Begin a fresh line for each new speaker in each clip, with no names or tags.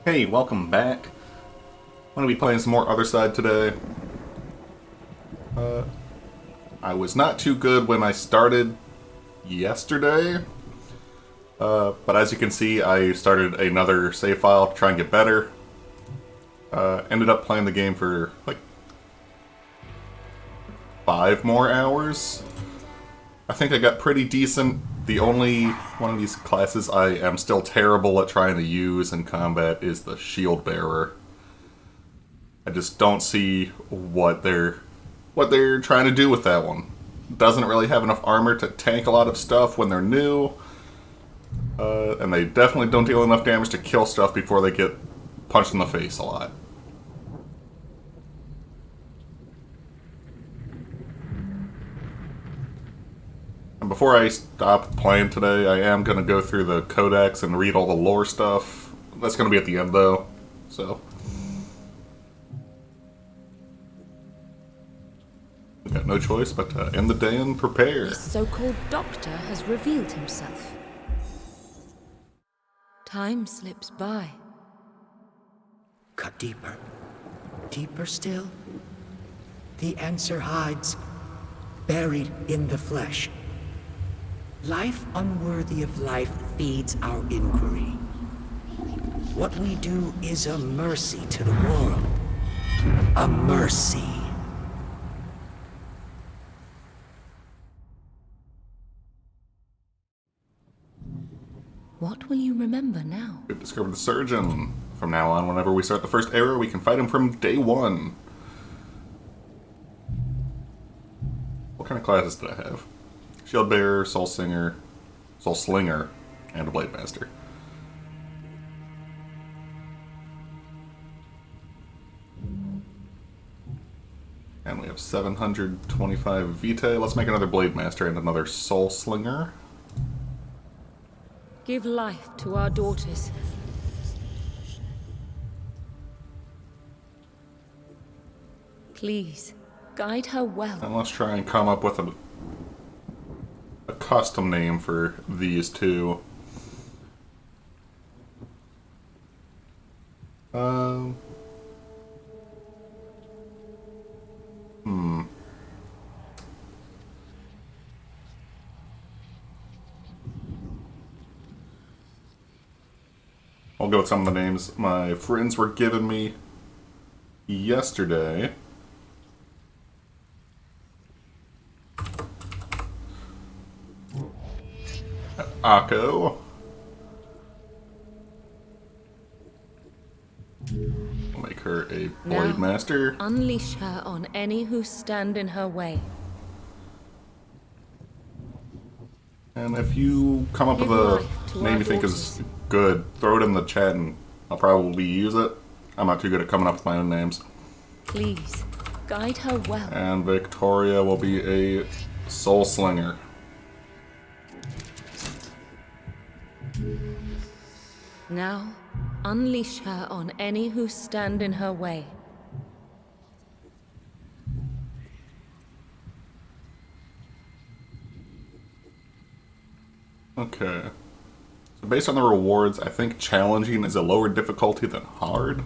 Hey, welcome back. I'm going to be playing some more Othercide today. I was not too good when I started yesterday, but as you can see, I started another save file to try and get better. Ended up playing the game for like 5 more hours. I think I got pretty decent. The only one of these classes I am still terrible at trying to use in combat is the shield bearer. I just don't see what they're trying to do with that one. Doesn't really have enough armor to tank a lot of stuff when they're new, and they definitely don't deal enough damage to kill stuff before they get punched in the face a lot. And before I stop playing today, I am going to go through the codex and read all the lore stuff. That's going to be at the end though, so... we got no choice but to end the day and prepare.
The so-called doctor has revealed himself. Time slips by.
Cut deeper. Deeper still. The answer hides, buried in the flesh. Life unworthy of life feeds our inquiry. What we do is a mercy to the world. A mercy.
What will you remember now?
We've discovered the surgeon. From now on, whenever we start the first era, we can fight him from day one. What kind of classes did I have? Shield bearer, soul singer, soul slinger, and a blade master. And we have 725 vitae. Let's make another blade master and another soul slinger.
Give life to our daughters. Please, guide her well.
And let's try and come up with a custom name for these two. I'll go with some of the names my friends were giving me yesterday. Akko. We'll make her a blade master.
Unleash her on any who stand in her way.
And if you come up with a name you think is good, throw it in the chat and I'll probably use it. I'm not too good at coming up with my own names.
Please, guide her well.
And Victoria will be a soul slinger.
Now, unleash her on any who stand in her way.
Okay. So based on the rewards, I think challenging is a lower difficulty than hard.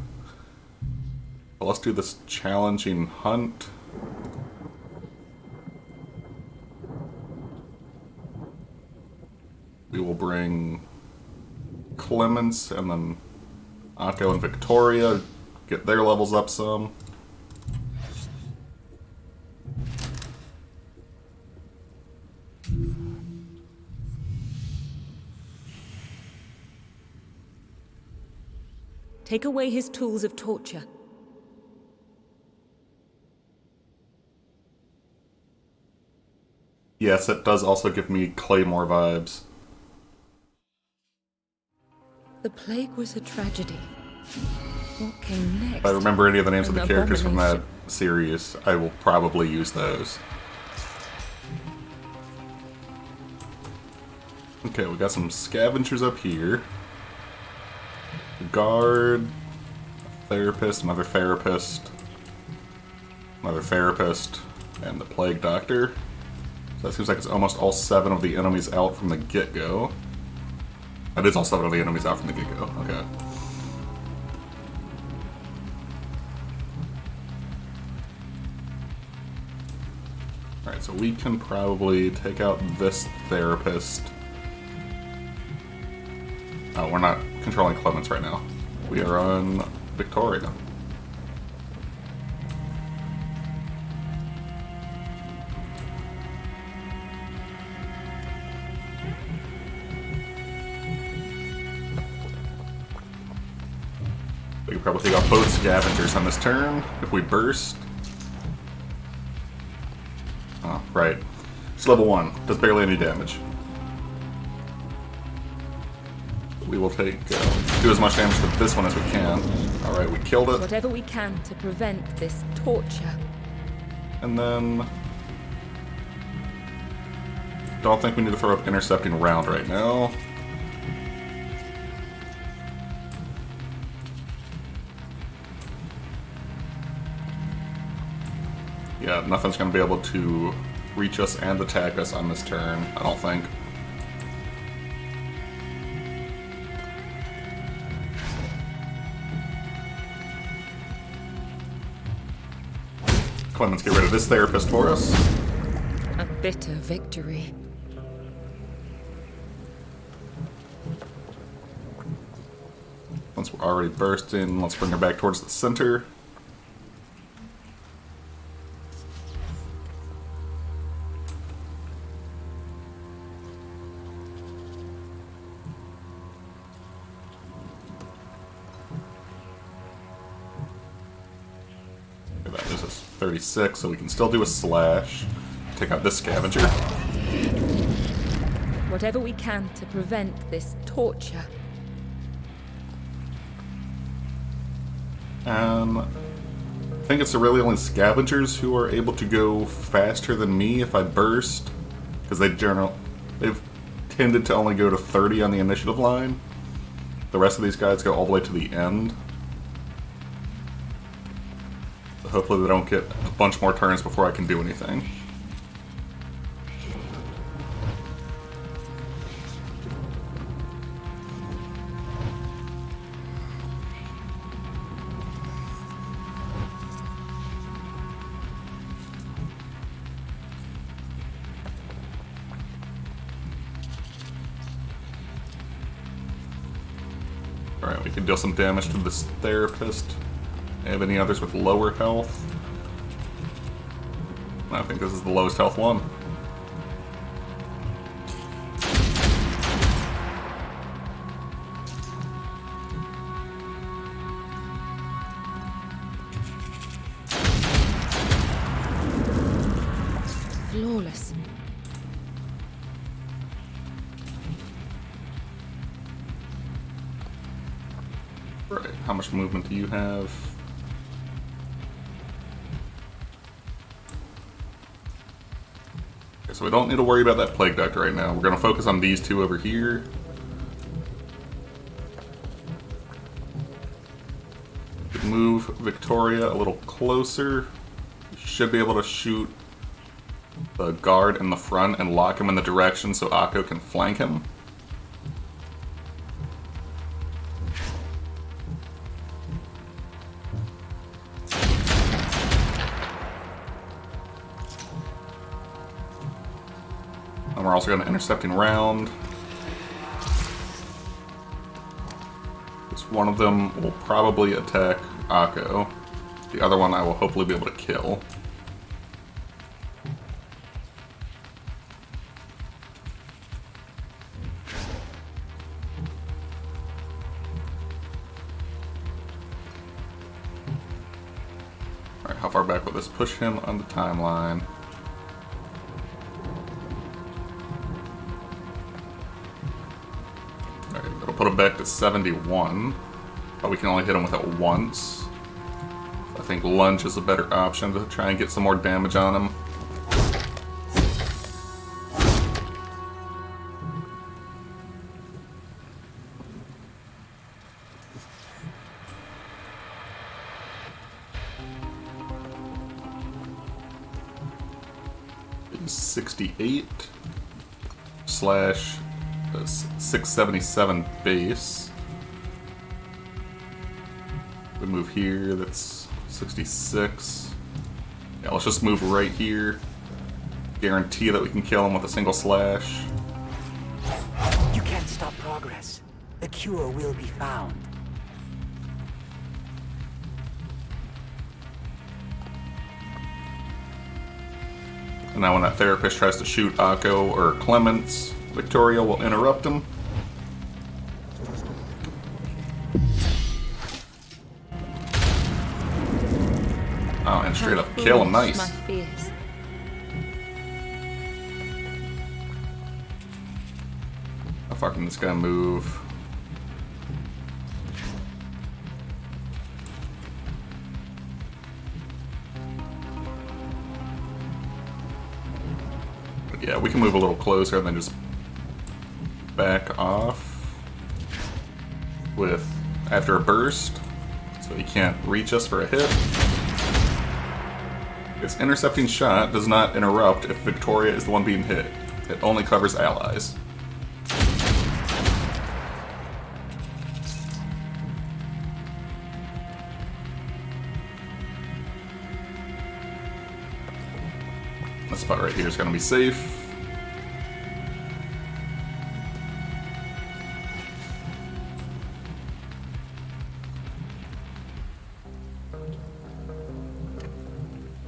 But let's do this challenging hunt. We will bring Clemens and then Akko and Victoria, get their levels up some.
Take away his tools of torture.
Yes, it does also give me Claymore vibes.
The plague was a tragedy. What came next?
If I remember any of the names of the
An
characters from that
abomination.
series, I will probably use those. Okay, we got some scavengers up here. Guard, therapist, another therapist, and the plague doctor. So that seems like it's almost all 7 of the enemies out from the get-go. That is also one of the enemies out from the get-go. Okay. Alright, so we can probably take out this therapist. Oh, we're not controlling Clemens right now. We are on Victoria. We could probably take out both scavengers on this turn if we burst. Oh, right. It's level 1. Does barely any damage. We will take do as much damage to this one as we can. Alright, we killed it.
Whatever we can to prevent this torture.
And then... don't think we need to throw up intercepting round right now. Yeah, nothing's going to be able to reach us and attack us on this turn, I don't think. Clemens, get rid of this therapist for us.
A bitter victory.
Once we're already bursting, let's bring her back towards the center. That is 36, so we can still do a slash. Take out this scavenger.
Whatever we can to prevent this torture.
I think it's the really only scavengers who are able to go faster than me if I burst, because they've tended to only go to 30 on the initiative line. The rest of these guys go all the way to the end. So hopefully they don't get a bunch more turns before I can do anything. Alright, we can deal some damage to this therapist. Have any others with lower health? I think this is the lowest health one.
Flawless.
Right, how much movement do you have? Okay, so we don't need to worry about that plague doctor right now. We're going to focus on these two over here. Move Victoria a little closer. Should be able to shoot the guard in the front and lock him in the direction so Akko can flank him. And we're also going to intercepting round. This one of them will probably attack Akko. The other one I will hopefully be able to kill. Alright, how far back will this push him on the timeline? Alright, that'll put him back to 71. But we can only hit him with it once. I think lunge is a better option to try and get some more damage on him. He's 68 slash That's 677 base. We move here, that's 66. Yeah, let's just move right here. Guarantee that we can kill him with a single slash.
You can't stop progress. The cure will be found.
And now when that therapist tries to shoot Akko or Clements, Victoria will interrupt him. Oh, and straight up kill him. Nice.
My fears.
How far can this guy move? But yeah, we can move a little closer and then just back off with after a burst, so he can't reach us for a hit. This intercepting shot does not interrupt if Victoria is the one being hit. It only covers allies. This spot right here is going to be safe.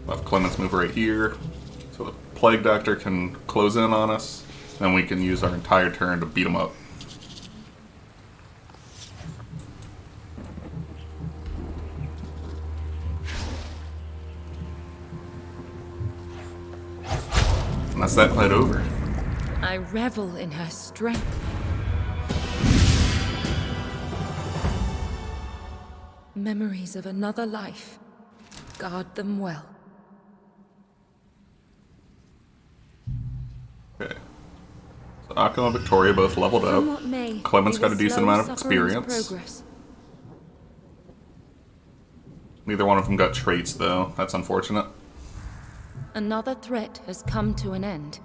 We'll have Clements move right here, so the Plague Doctor can close in on us, then we can use our entire turn to beat him up. And that's that fight over.
I revel in her strength. Memories of another life. Guard them well.
Okay. So Akko and Victoria both leveled
Come
up.
what may,
Clements
we
got a
will
decent
slow
amount of
suffering's
experience.
progress.
Neither one of them got traits, though. That's unfortunate.
Another threat has come to an end.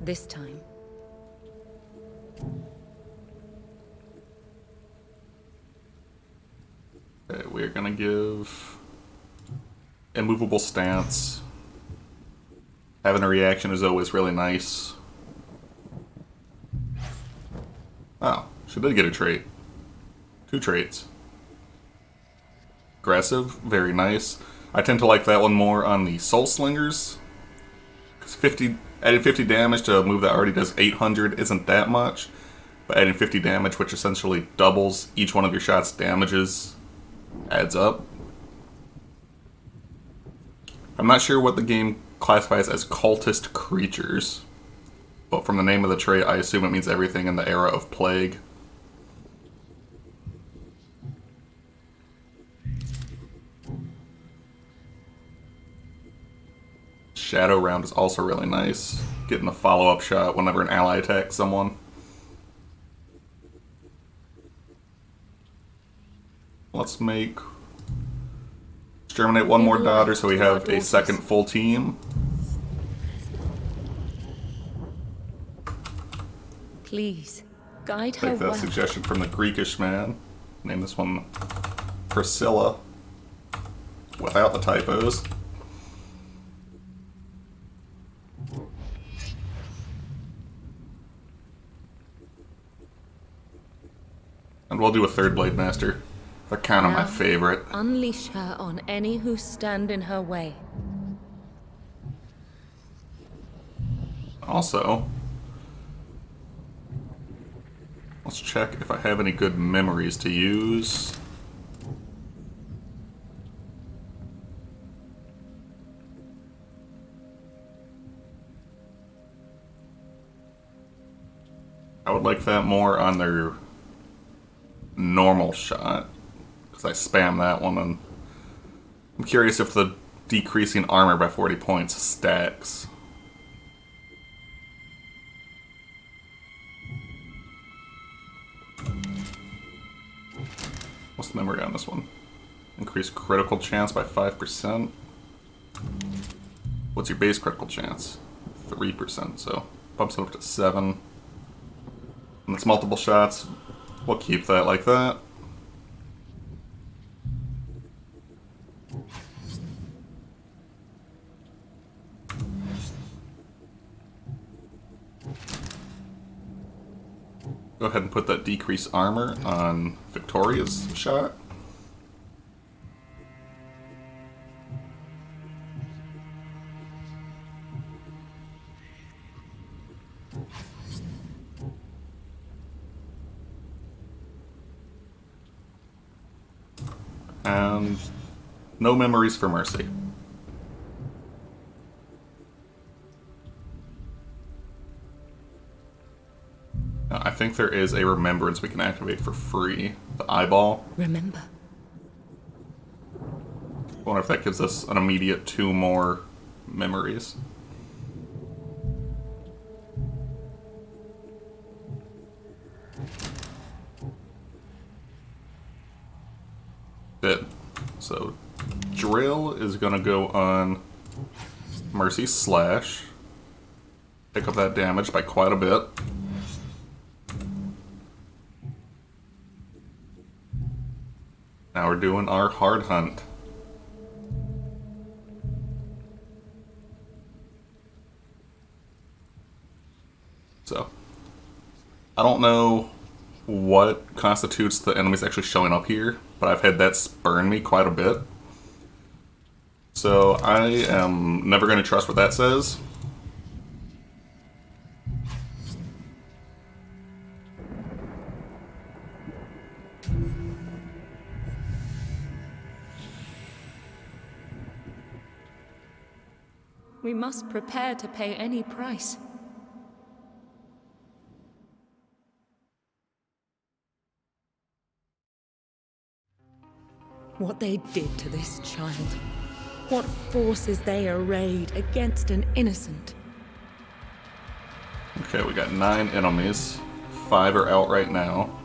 This time.
Okay, we're gonna give immovable stance. Having a reaction is always really nice. Oh, she did get a trait. 2 traits. Aggressive, very nice. I tend to like that one more on the Soul Slingers. Because adding 50 damage to a move that already does 800 isn't that much. But adding 50 damage, which essentially doubles each one of your shots' damages, adds up. I'm not sure what the game classifies as cultist creatures. But from the name of the trait, I assume it means everything in the era of Plague. Shadow Round is also really nice. Getting a follow-up shot whenever an ally attacks someone. Let's make... Exterminate one more daughter so we have a second full team.
Please, guide her
Take that
well.
suggestion from the Greekish man. Name this one Priscilla. Without the typos. And we'll do a third Blade Master. They're kind of my
Now,
favorite.
Unleash her on any who stand in her way.
Also, let's check if I have any good memories to use. I would like that more on their normal shot, because I spam that one, and I'm curious if the decreasing armor by 40 points stacks. What's the memory on this one? Increase critical chance by 5%. What's your base critical chance? 3%, so bumps it up to 7. And it's multiple shots. We'll keep that like that. Go ahead and put that decrease armor on Victoria's shot. And no memories for Mercy. Now, I think there is a remembrance we can activate for free. The eyeball.
Remember.
I wonder if that gives us an immediate 2 more memories. Good. So, drill is gonna go on Mercy slash. Pick up that damage by quite a bit. Now we're doing our hard hunt. So, I don't know what constitutes the enemies actually showing up here, but I've had that spurn me quite a bit. So I am never going to trust what that says.
We must prepare to pay any price. What they did to this child. What forces they arrayed against an innocent.
Okay, we got 9 enemies. 5 are out right now.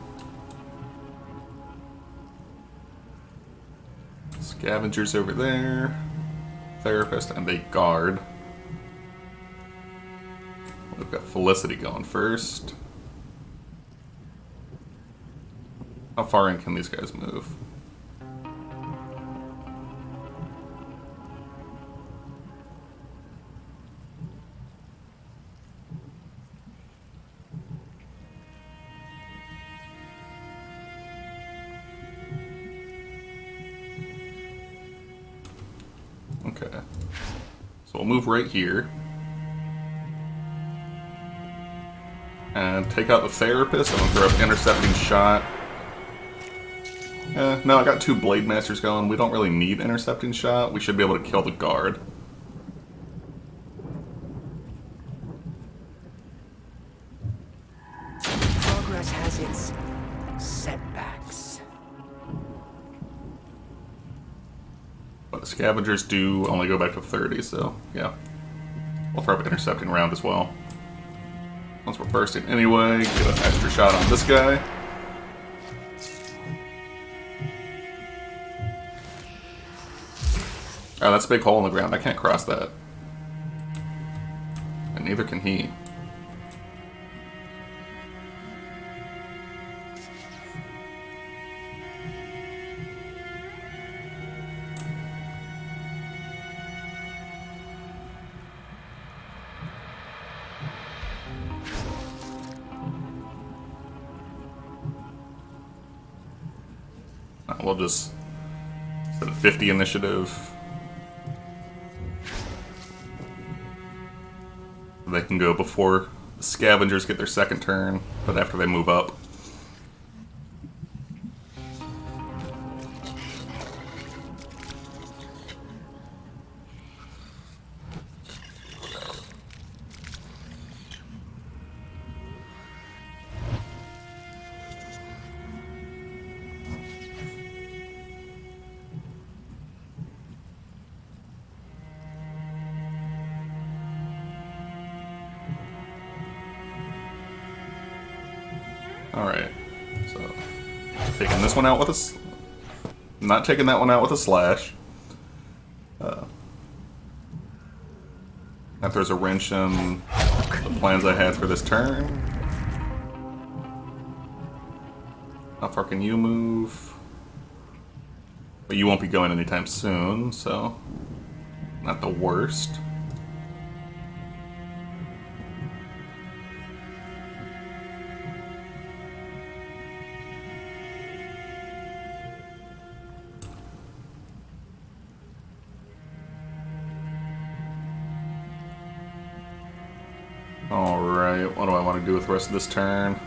Scavengers over there. Therapist and a guard. We've got Felicity going first. How far in can these guys move? Okay. So we'll move right here. And take out the therapist. I'm gonna throw up intercepting shot. No, I got 2 Blade Masters going. We don't really need intercepting shot. We should be able to kill the guard.
Progress has its setbacks.
But the scavengers do only go back to 30, so yeah. We'll throw up intercepting round as well. Once we're bursting anyway, get an extra shot on this guy. Oh, that's a big hole in the ground. I can't cross that. And neither can he. We'll just set a 50 initiative. They can go before the scavengers get their second turn, but after they move up. Alright, so taking this one out with a... Not taking that one out with a slash. That throws a wrench in the plans I had for this turn. How far can you move? But you won't be going anytime soon, so not the worst. Alright, what do I want to do with the rest of this turn?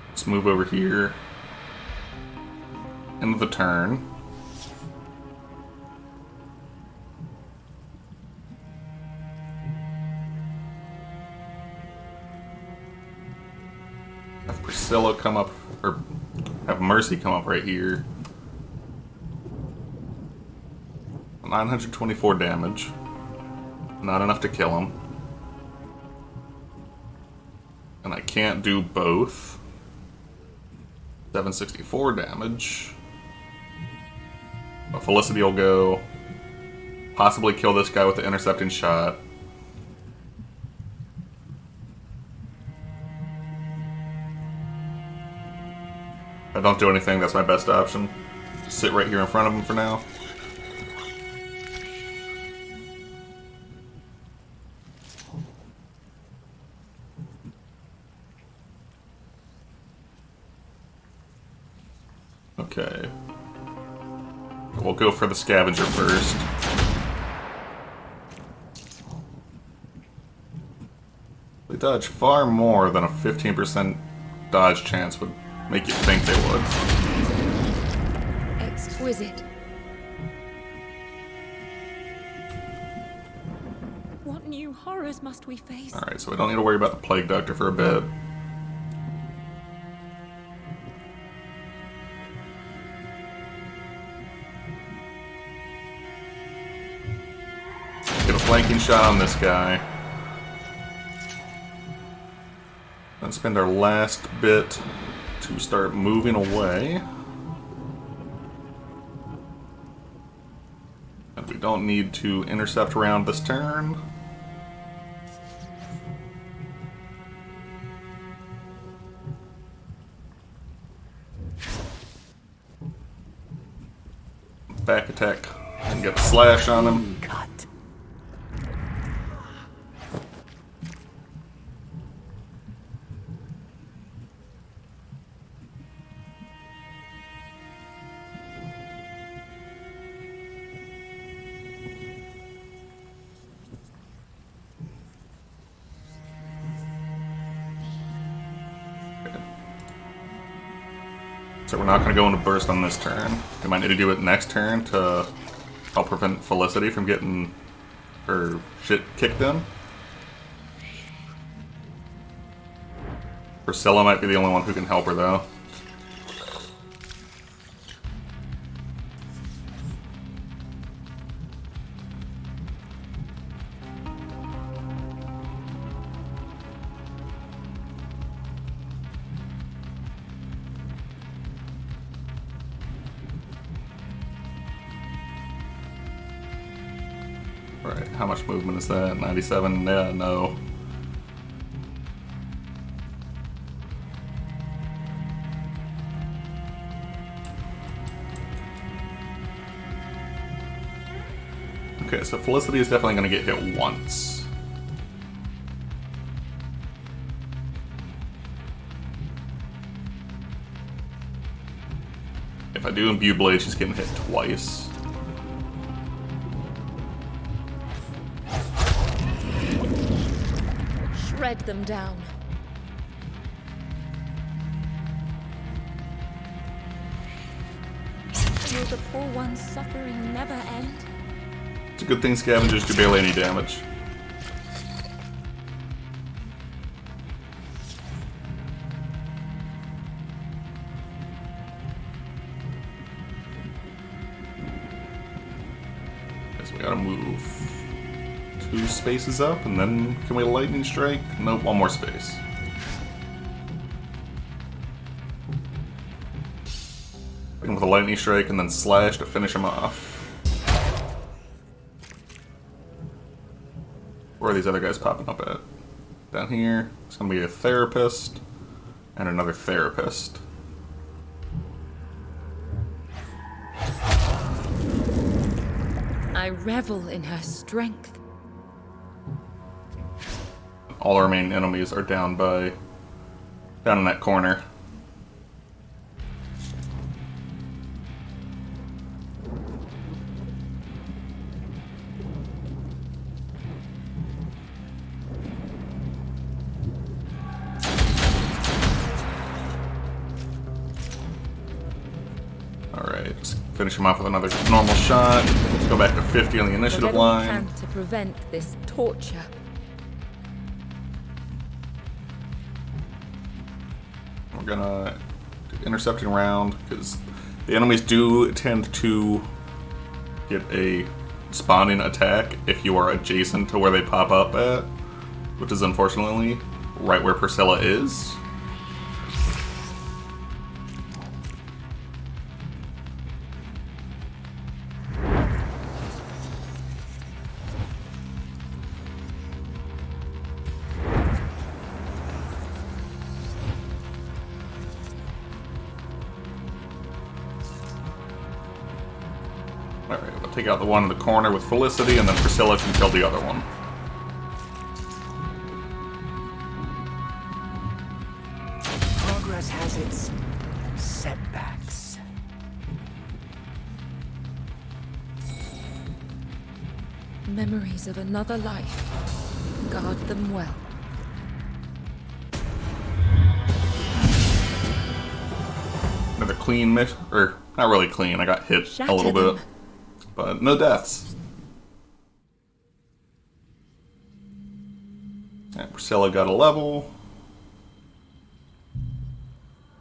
Let's move over here. End of the turn. Have Priscilla come up, or have Mercy come up right here. 924 damage. Not enough to kill him. And I can't do both. 764 damage. But Felicity will go. Possibly kill this guy with the intercepting shot. If I don't do anything, that's my best option. Just sit right here in front of him for now. Okay. We'll go for the scavenger first. They dodge far more than a 15% dodge chance would make you think they would.
Exquisite. What new horrors must we face?
Alright, so we don't need to worry about the Plague Doctor for a bit. Get a flanking shot on this guy. Then spend our last bit to start moving away. And we don't need to intercept around this turn. Back attack and get a slash on him.
Cut.
So we're not going to go into burst on this turn. We might need to do it next turn to help prevent Felicity from getting her shit kicked in. Priscilla might be the only one who can help her though. Right, how much movement is that? 97? Yeah, no. Okay, so Felicity is definitely going to get hit once. If I do Imbue Blade, she's getting hit twice.
Shred them down. Will the poor one's suffering never end?
It's a good thing scavengers do barely any damage. Guess we gotta move 2 spaces up, and then can we lightning strike? Nope, 1 more space. Hit him with a lightning strike and then slash to finish him off. Where are these other guys popping up at? Down here, it's gonna be a therapist and another therapist.
I revel in her strength.
All our main enemies are down in that corner. Alright, just finish him off with another normal shot. Let's go back to 50 on the initiative
Whatever we
line.
can to prevent this torture.
We're gonna do intercepting round because the enemies do tend to get a spawning attack if you are adjacent to where they pop up at, which is unfortunately right where Priscilla is. Alright, we'll take out the one in the corner with Felicity, and then Priscilla can kill the other one.
Progress has its setbacks.
Memories of another life. Guard them well.
Another clean mission, or not really clean, I got hit a
Shatter
little
them.
bit. But no deaths. Alright, Priscilla got a level.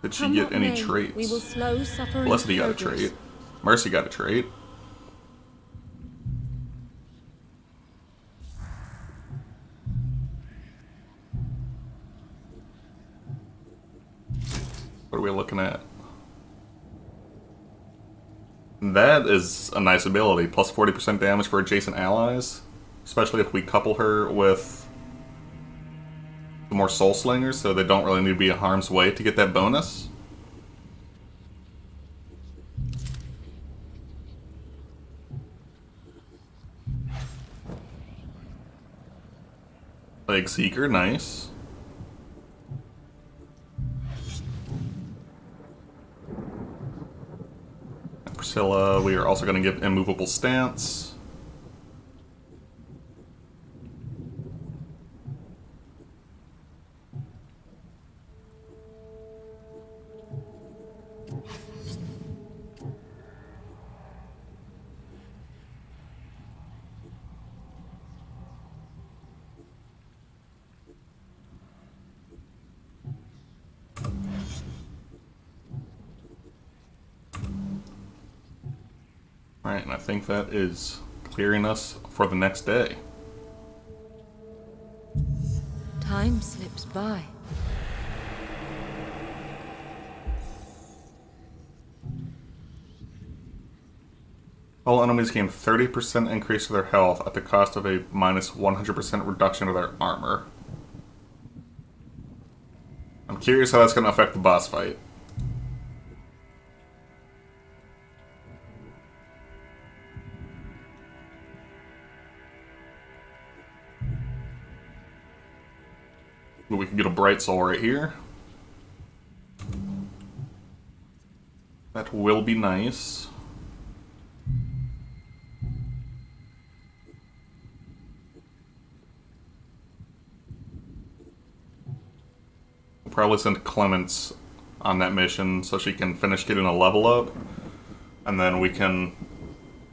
Did she
Come
get
what
any
may,
traits?
We will slow suffering.
Felicity got a
progress.
trait. Mercy got a trait. What are we looking at? That is a nice ability. Plus 40% damage for adjacent allies. Especially if we couple her with the more soul slingers, so they don't really need to be in harm's way to get that bonus. Plague Seeker, nice. Priscilla, we are also going to give Immovable Stance. Alright, and I think that is clearing us for the next day.
Time slips by.
All enemies gain 30% increase to their health at the cost of a minus 100% reduction to their armor. I'm curious how that's going to affect the boss fight. But we can get a Bright Soul right here. That will be nice. We'll probably send Clements on that mission so she can finish getting a level up. And then we can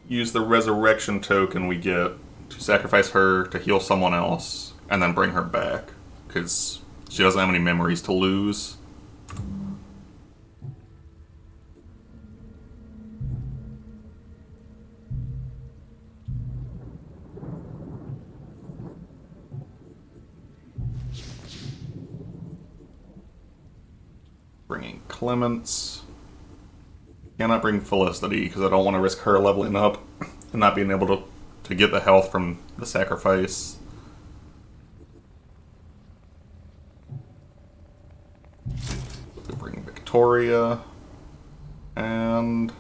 use the resurrection token we get to sacrifice her to heal someone else and then bring her back. Because she doesn't have any memories to lose. Bringing Clements. Cannot bring Felicity because I don't want to risk her leveling up and not being able to get the health from the sacrifice. Victoria, and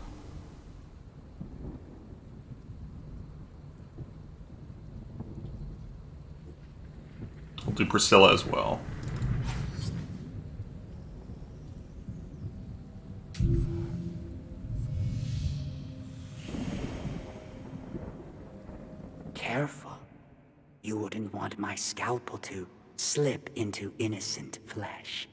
we'll do Priscilla as well.
Careful. You wouldn't want my scalpel to slip into innocent flesh.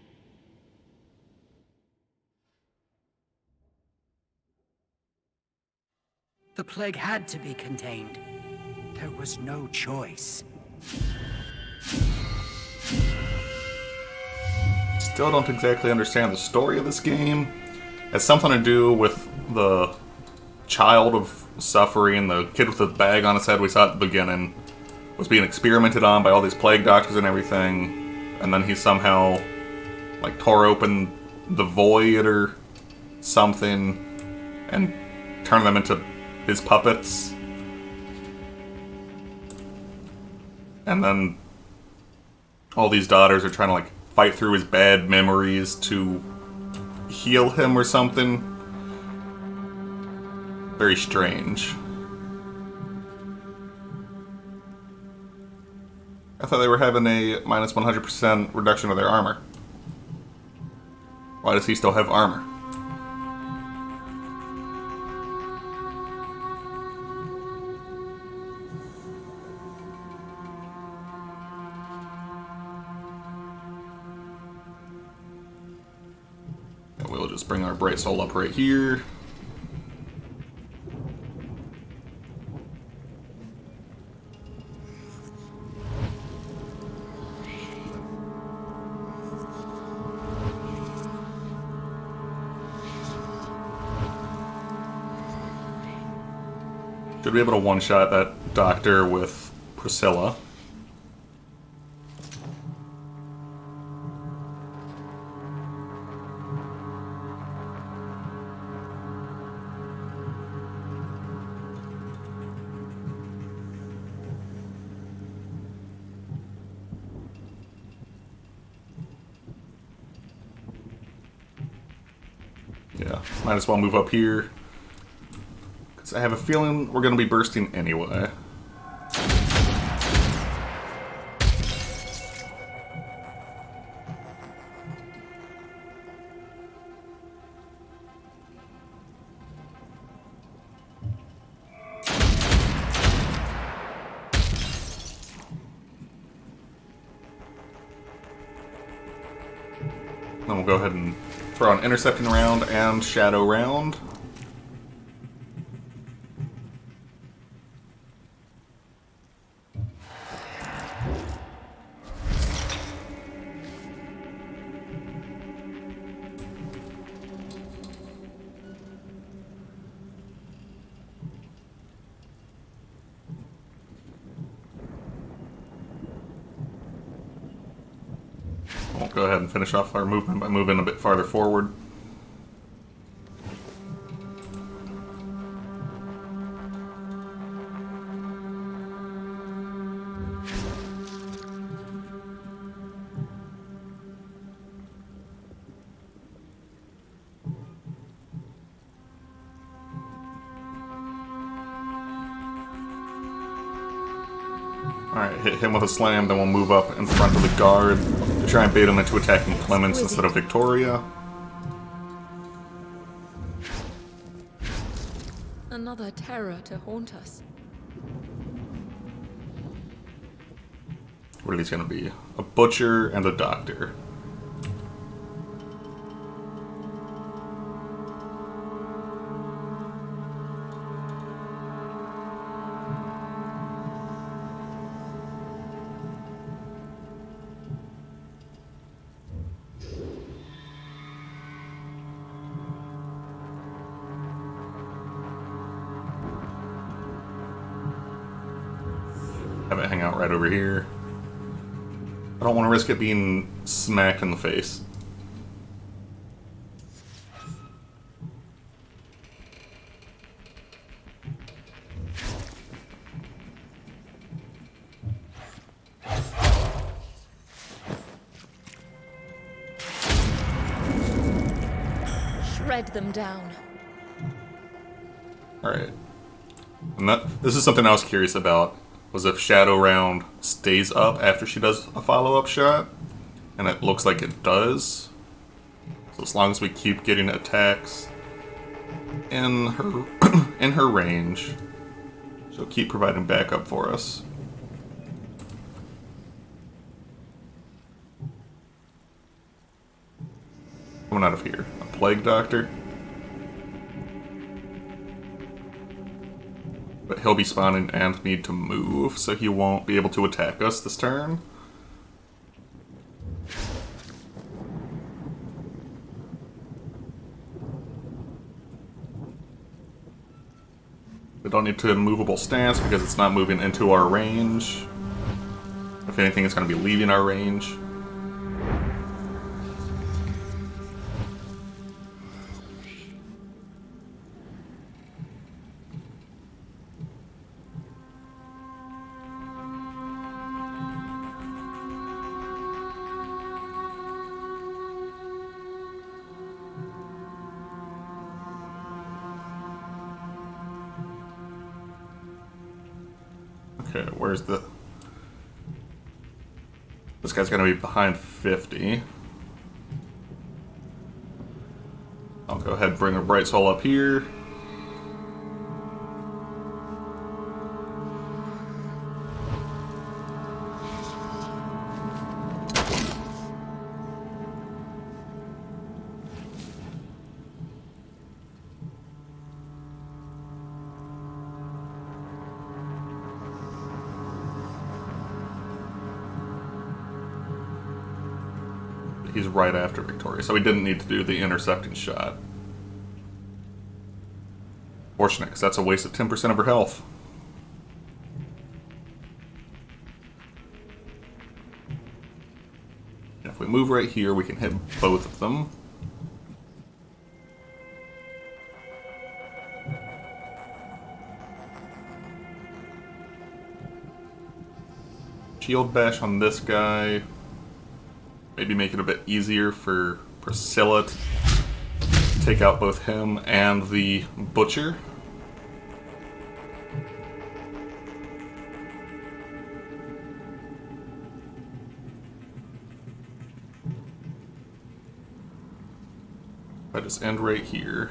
The plague had to be contained. There was no choice.
Still don't exactly understand the story of this game. It's something to do with the child of suffering, the kid with the bag on his head we saw at the beginning, was being experimented on by all these plague doctors and everything, and then he somehow, like, tore open the void or something and turned them into his puppets. And then all these daughters are trying to, like, fight through his bad memories to heal him or something. Very strange. I thought they were having a minus 100% reduction of their armor. Why does he still have armor? And we'll just bring our bright soul up right here. Should be able to one-shot that doctor with Priscilla. Yeah, might as well move up here. I have a feeling we're going to be bursting anyway. Then we'll go ahead and throw an intercepting round and shadow round. We'll go ahead and finish off our movement by moving a bit farther forward. Alright, hit him with a slam, then we'll move up in front of the guard to try and bait him into attacking Clemens instead of Victoria.
Another terror to haunt us.
What are these going to be? A butcher and a doctor. Have it hang out right over here. I don't want to risk it being smacked in the face.
tread them down.
Alright. And this is something I was curious about, was if Shadow Round stays up after she does a follow-up shot, and it looks like it does. So as long as we keep getting attacks in her in her range, she'll keep providing backup for us. Coming out of here, a Plague Doctor. But he'll be spawning and need to move, so he won't be able to attack us this turn. We don't need to immovable stance because it's not moving into our range. If anything, it's going to be leaving our range. Okay, where's the... This guy's gonna be behind 50. I'll go ahead and bring a Bright Soul up here. He's right after Victoria, so we didn't need to do the intercepting shot. Fortunate, because that's a waste of 10% of her health. And if we move right here, we can hit both of them. Shield bash on this guy. Maybe make it a bit easier for Priscilla to take out both him and the Butcher. I just end right here.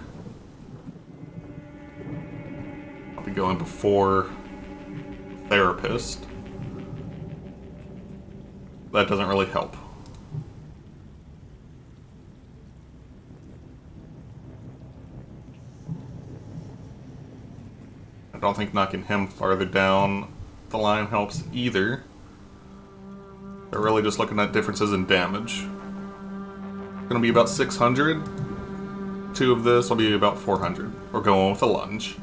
I'll be going before Therapist. That doesn't really help. I don't think knocking him farther down the line helps either. They're really just looking at differences in damage. Gonna be about 600. 2 of this will be about 400. We're going with a lunge.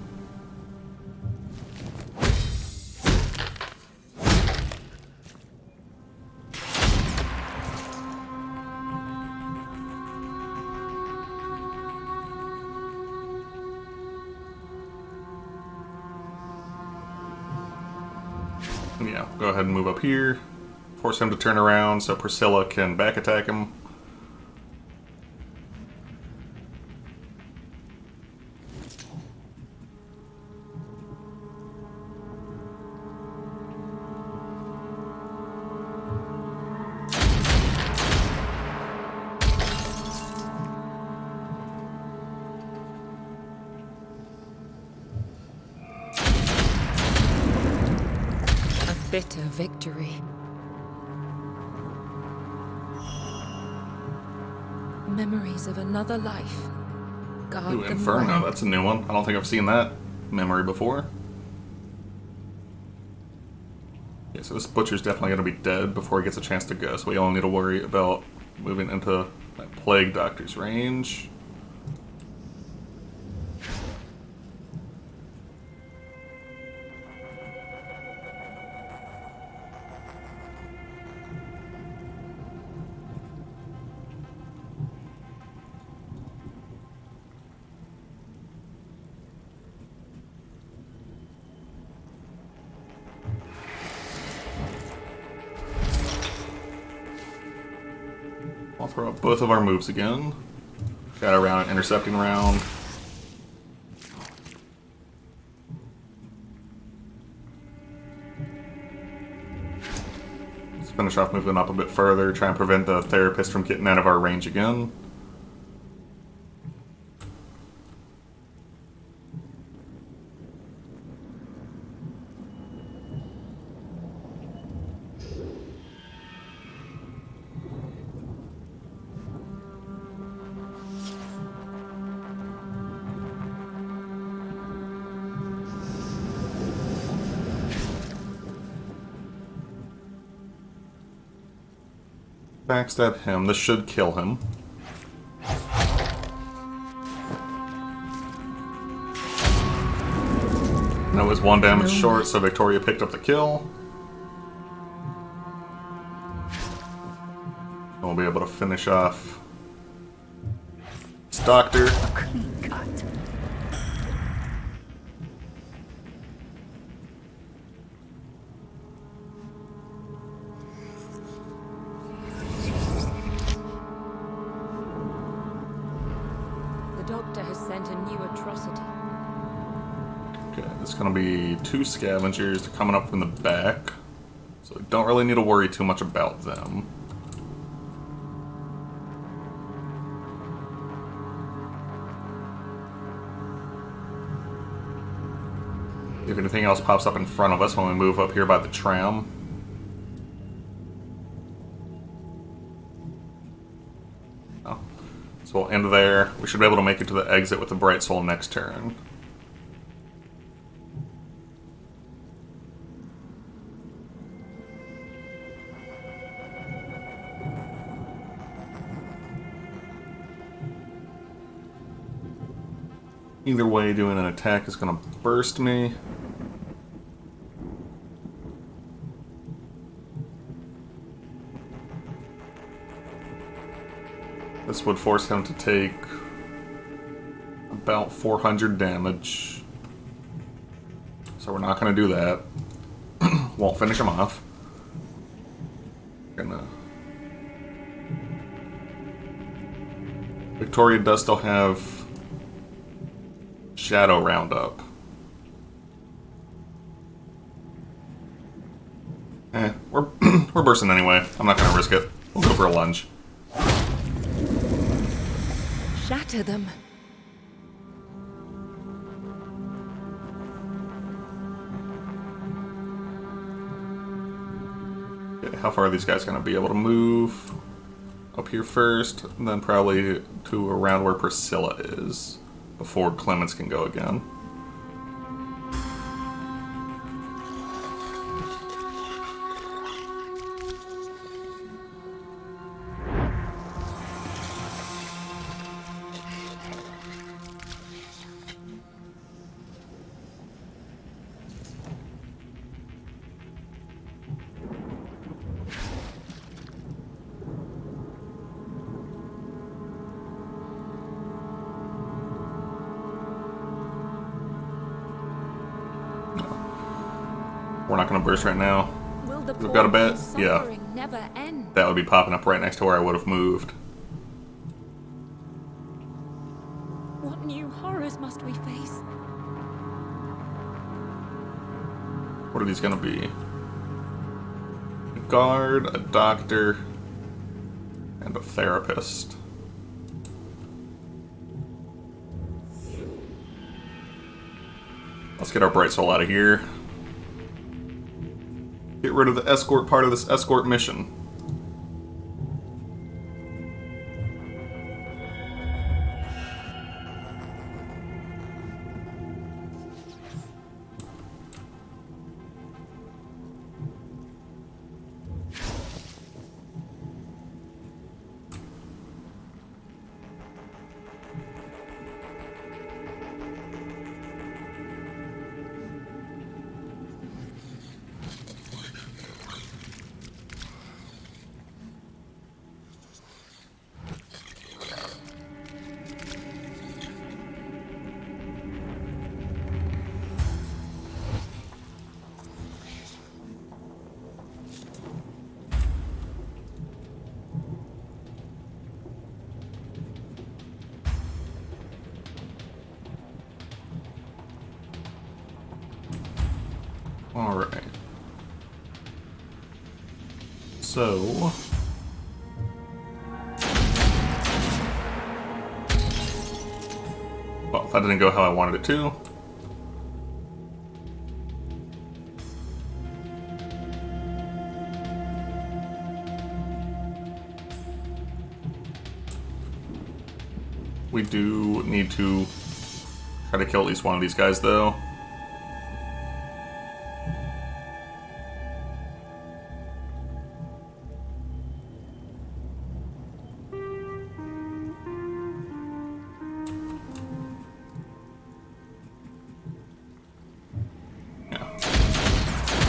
Yeah, go ahead and move up here. Force him to turn around so Priscilla can back attack him.
Bitter victory. Memories of another life. Guard
Ooh,
them
Inferno,
well.
that's a new one. I don't think I've seen that memory before. Yeah, so this Butcher's definitely going to be dead before he gets a chance to go, so we only need to worry about moving into that Plague Doctor's range. I'll throw out both of our moves again. Got a round, intercepting round. Let's finish off moving up a bit further, try and prevent the therapist from getting out of our range again. Backstab him. This should kill him. That was 1 damage short, so Victoria picked up the kill. We'll be able to finish off this doctor.
Clean cut.
The doctor has sent a new atrocity.
Okay, there's gonna be 2 scavengers. They're coming up from the back, so we don't really need to worry too much about them. If anything else pops up in front of us when we move up here by the tram. Oh. So we'll end there. We should be able to make it to the exit with the Bright Soul next turn. Either way, doing an attack is going to burst me. This would force him to take about 400 damage. So we're not going to do that. Won't finish him off. Victoria does still have Shadow Roundup. We're we're bursting anyway. I'm not gonna risk it. We'll go for a lunge.
Shatter them.
Okay, how far are these guys gonna be able to move? Up here first, and then probably to around where Priscilla is, before Clemens can go again. We're not going to burst right now.
Will the
We've got a bet? Yeah.
suffering never end?
That would be popping up right next to where I would have moved.
What new horrors must we face?
What are these going to be? A guard, a doctor, and a therapist. Let's get our Bright Soul out of here. Get rid of the escort part of this escort mission. So... well, that didn't go how I wanted it to. We do need to try to kill at least one of these guys, though.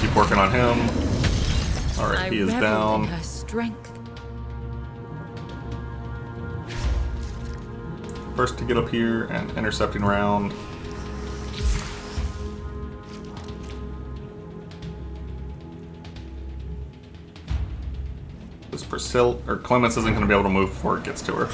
Keep working on him. Alright, he is down.
In her strength.
First to get up here and intercepting round. This Priscilla or Clemens isn't going to be able to move before it gets to her.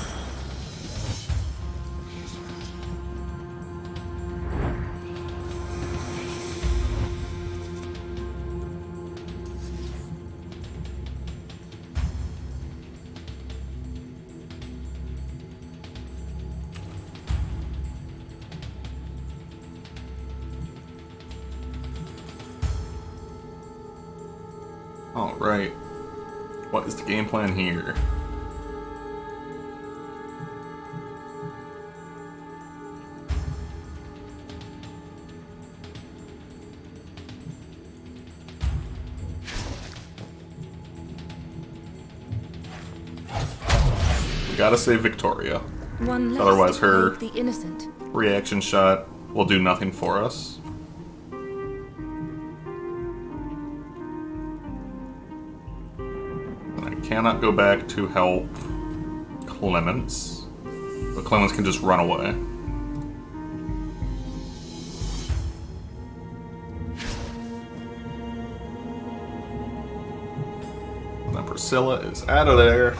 Alright. What is the game plan here? We gotta save Victoria.
One less
Otherwise
to
her
save the innocent.
reaction shot will do nothing for us. Cannot go back to help Clemens, but Clemens can just run away. And then Priscilla is out of there.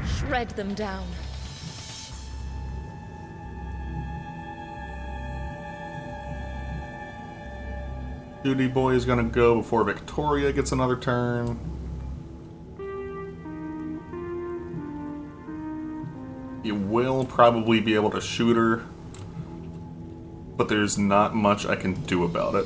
Shred them down.
Duty Boy is gonna go before Victoria gets another turn. You will probably be able to shoot her, but there's not much I can do about it.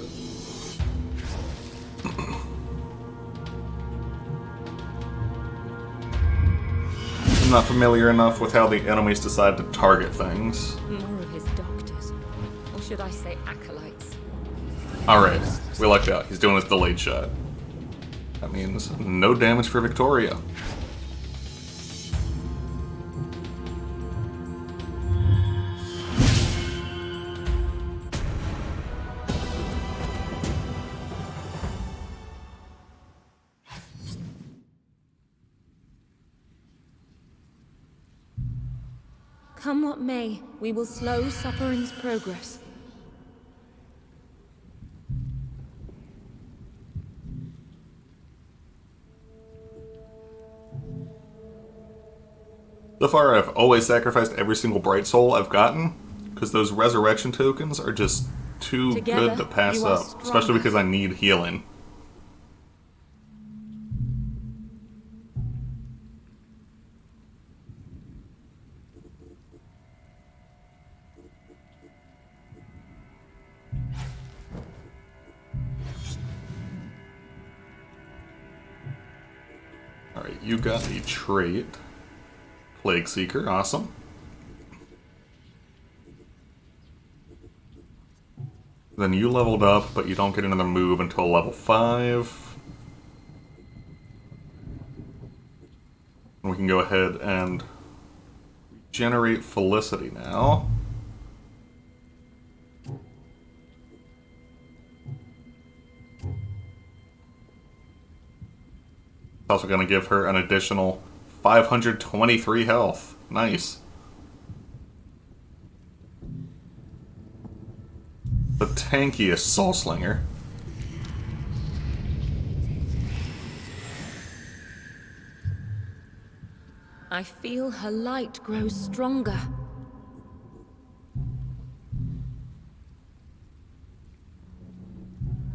I'm not familiar enough with how the enemies decide to target things.
More of his doctors. Or should I say acolytes?
Alright, we like that. He's doing his delayed shot. That means no damage for Victoria.
Come what may, we will slow suffering's progress.
So far, I've always sacrificed every single bright soul I've gotten, because those resurrection tokens are just too
Together,
good to pass
you are
up, especially
stronger.
because I need healing. Alright, you got a trait. Plague Seeker, awesome. Then you leveled up, but you don't get another move until level 5. And we can go ahead and regenerate Felicity now. It's also going to give her an additional 523 health. Nice. The tankiest Soul Slinger.
I feel her light grow stronger.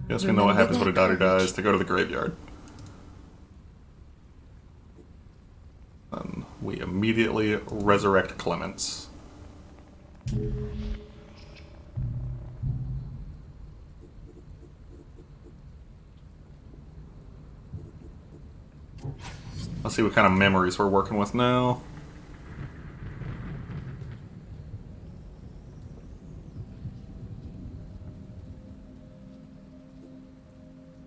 Yes, we know what happens when a daughter
Remember their
dies. They go to the graveyard. And we immediately resurrect Clemens. Let's see what kind of memories we're working with now.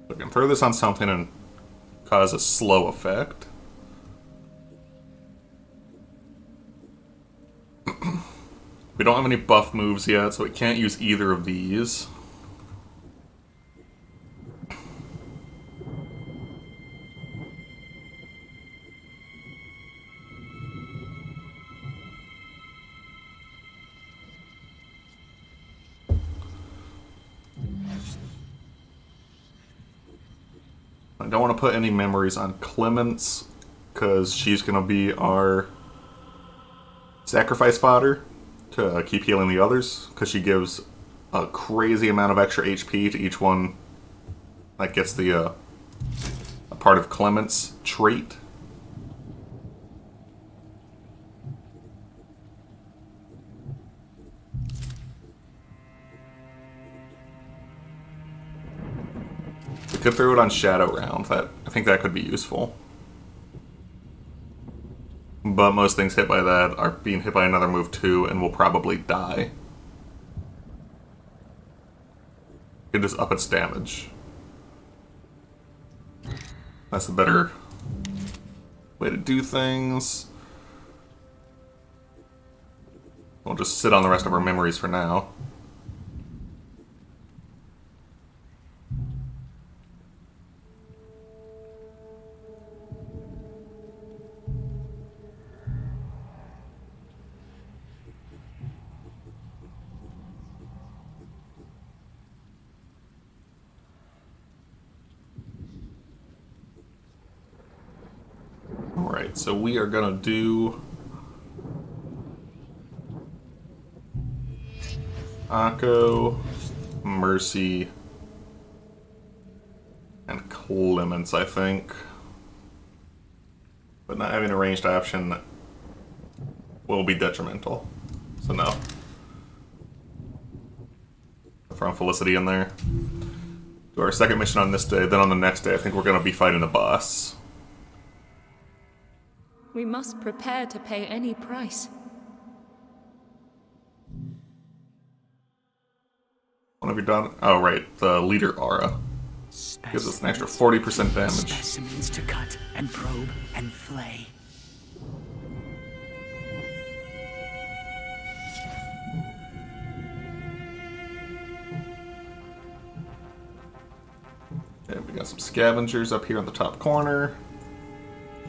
We can throw this on something and cause a slow effect. We don't have any buff moves yet, so we can't use either of these. I don't want to put any memories on Clemens, because she's going to be our sacrifice fodder to keep healing the others, because she gives a crazy amount of extra HP to each one that gets the a part of Clemens trait. We could throw it on Shadow Round. I think that could be useful. But most things hit by that are being hit by another move too, and will probably die. It just up its damage. That's a better way to do things. We'll just sit on the rest of our memories for now. Alright, so we are gonna do Akko, Mercy, and Clemens, I think. But not having a ranged option will be detrimental. So no. Throw Felicity in there. Do our second mission on this day, then on the next day I think we're gonna be fighting the boss.
We must prepare to pay any price.
What have you done? Oh, right. The leader aura gives us an extra 40% damage.
Specimens to cut and probe and flay.
Okay, we got some scavengers up here on the top corner.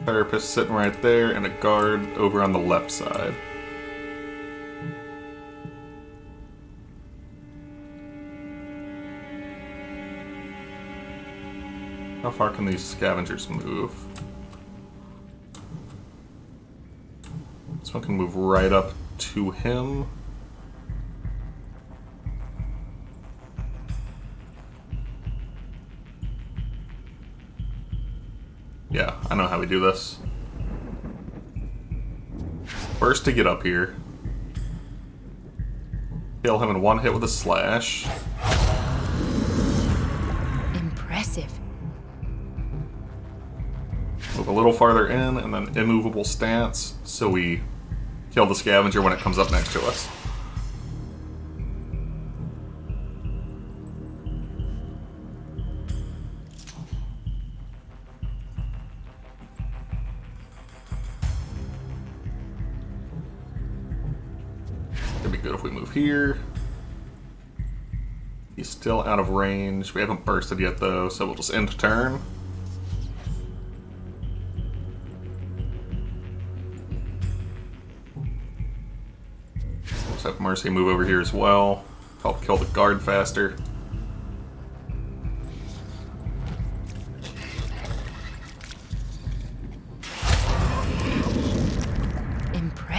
Therapist sitting right there, and a guard over on the left side. How far can these scavengers move? This one can move right up to him. Yeah, I know how we do this. First to get up here. Kill him in one hit with a slash.
Impressive.
Move a little farther in, and then immovable stance, so we kill the scavenger when it comes up next to us. It'd be good if we move here. He's still out of range. We haven't bursted yet though, so we'll just end turn. Let's have Mercy move over here as well. Help kill the guard faster.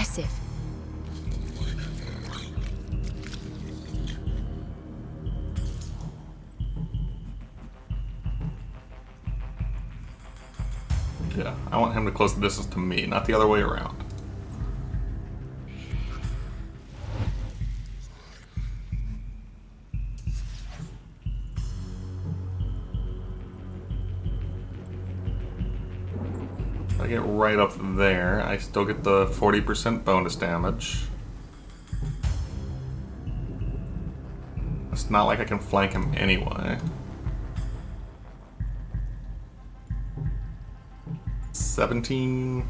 impressive.
Yeah, I want him to close the distance to me, not the other way around. I get right up there. I still get the 40% bonus damage. It's not like I can flank him anyway. 17.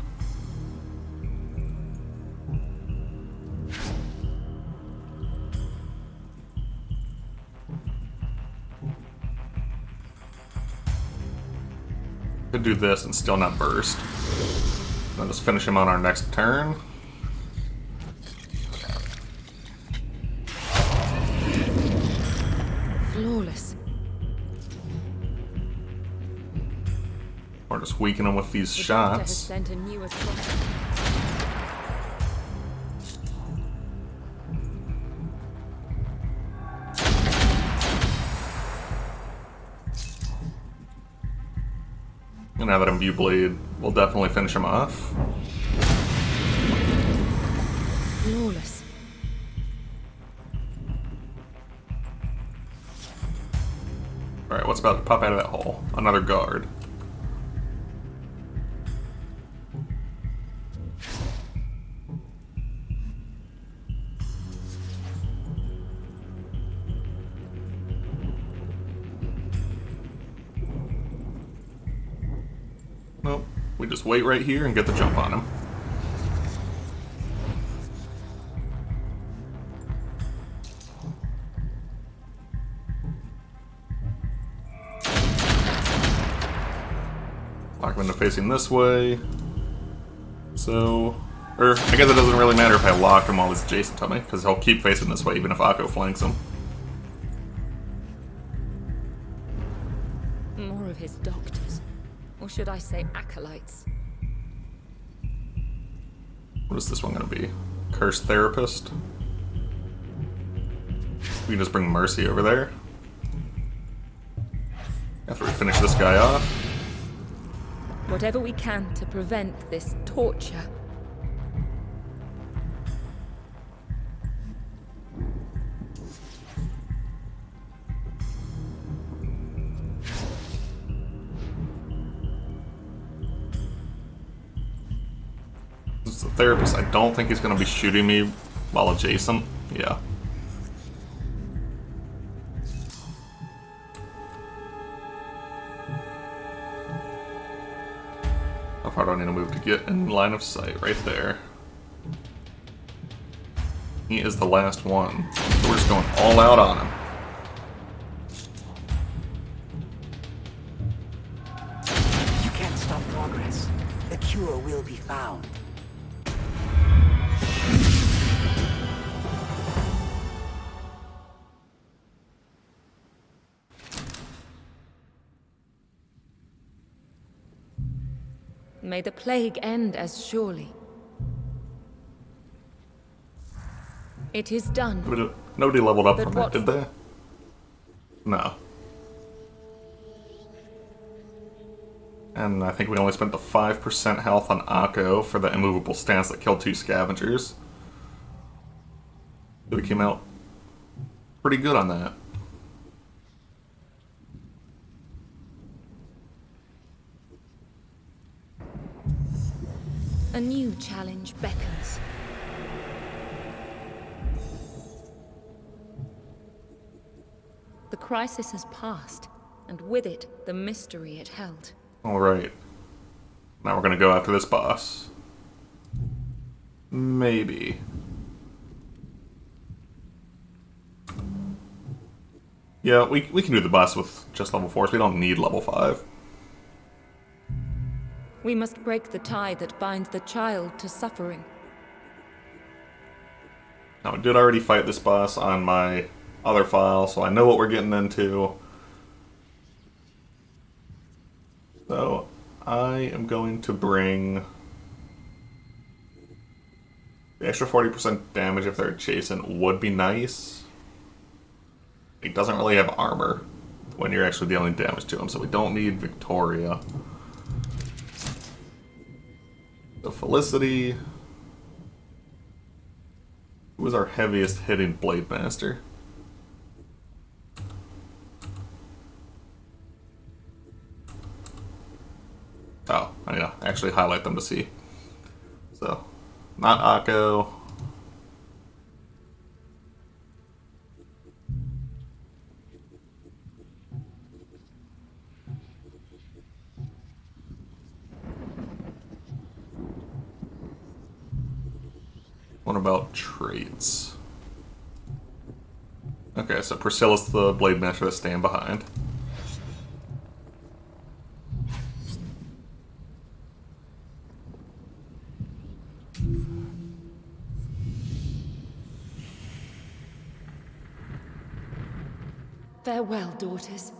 Could do this and still not burst. I'll just finish him on our next turn.
Flawless.
Or just weaken him with these
The doctor has
shots.
sent a new atrocity.
And now that Imbue Blade, we'll definitely finish him off.
Flawless.
Alright, what's about to pop out of that hole? Another guard. Nope. We just wait right here and get the jump on him. Lock him into facing this way. So... Or, I guess it doesn't really matter if I lock him while he's adjacent to me, because he'll keep facing this way even if Akko flanks him.
More of his doctors. Or should I say acolytes?
What is this one gonna be? Cursed Therapist? We can just bring Mercy over there. After we finish this guy off.
Whatever we can to prevent this torture.
This is the Therapist. I don't think he's gonna be shooting me while adjacent. Yeah. How far do I need to move to get in line of sight? Right there. He is the last one. So we're just going all out on him.
You can't stop progress. The cure will be found.
May the plague end as surely. It is done.
Nobody leveled up
But
from that,
what-
did they? No. And I think we only spent the 5% health on Akko for the immovable stance that killed 2 scavengers. We came out pretty good on that.
A new challenge beckons. The crisis has passed, and with it, the mystery it held.
Alright. Now we're gonna go after this boss. Maybe. Yeah, we can do the boss with just level 4s. We don't need level 5.
We must break the tie that binds the child to suffering.
Now, I did already fight this boss on my other file, so I know what we're getting into. So, I am going to bring The extra 40% damage if they're adjacent would be nice. It doesn't really have armor when you're actually dealing damage to him, so we don't need Victoria. So Felicity. Who was our heaviest hitting Blade Master? Oh, I need to actually highlight them to see. So, not Akko. What about traits? Okay, so Priscilla's the Blade Master that's staying behind.
Farewell, daughters.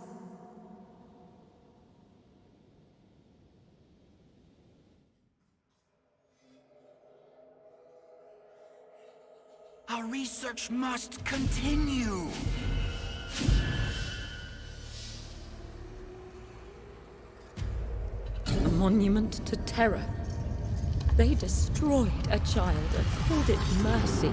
Our research must continue.
A monument to terror. They destroyed a child and called it mercy.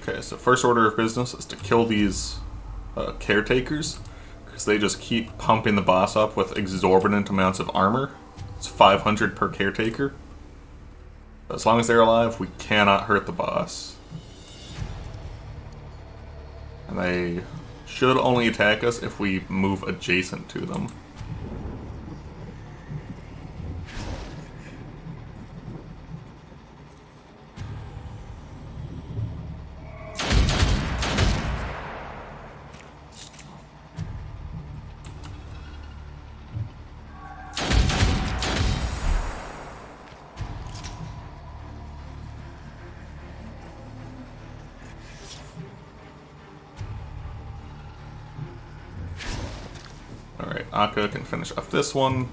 Okay, so first order of business is to kill these caretakers, because they just keep pumping the boss up with exorbitant amounts of armor. It's 500 per caretaker. As long as they're alive, we cannot hurt the boss. And they should only attack us if we move adjacent to them. Alright, Akka can finish off this one.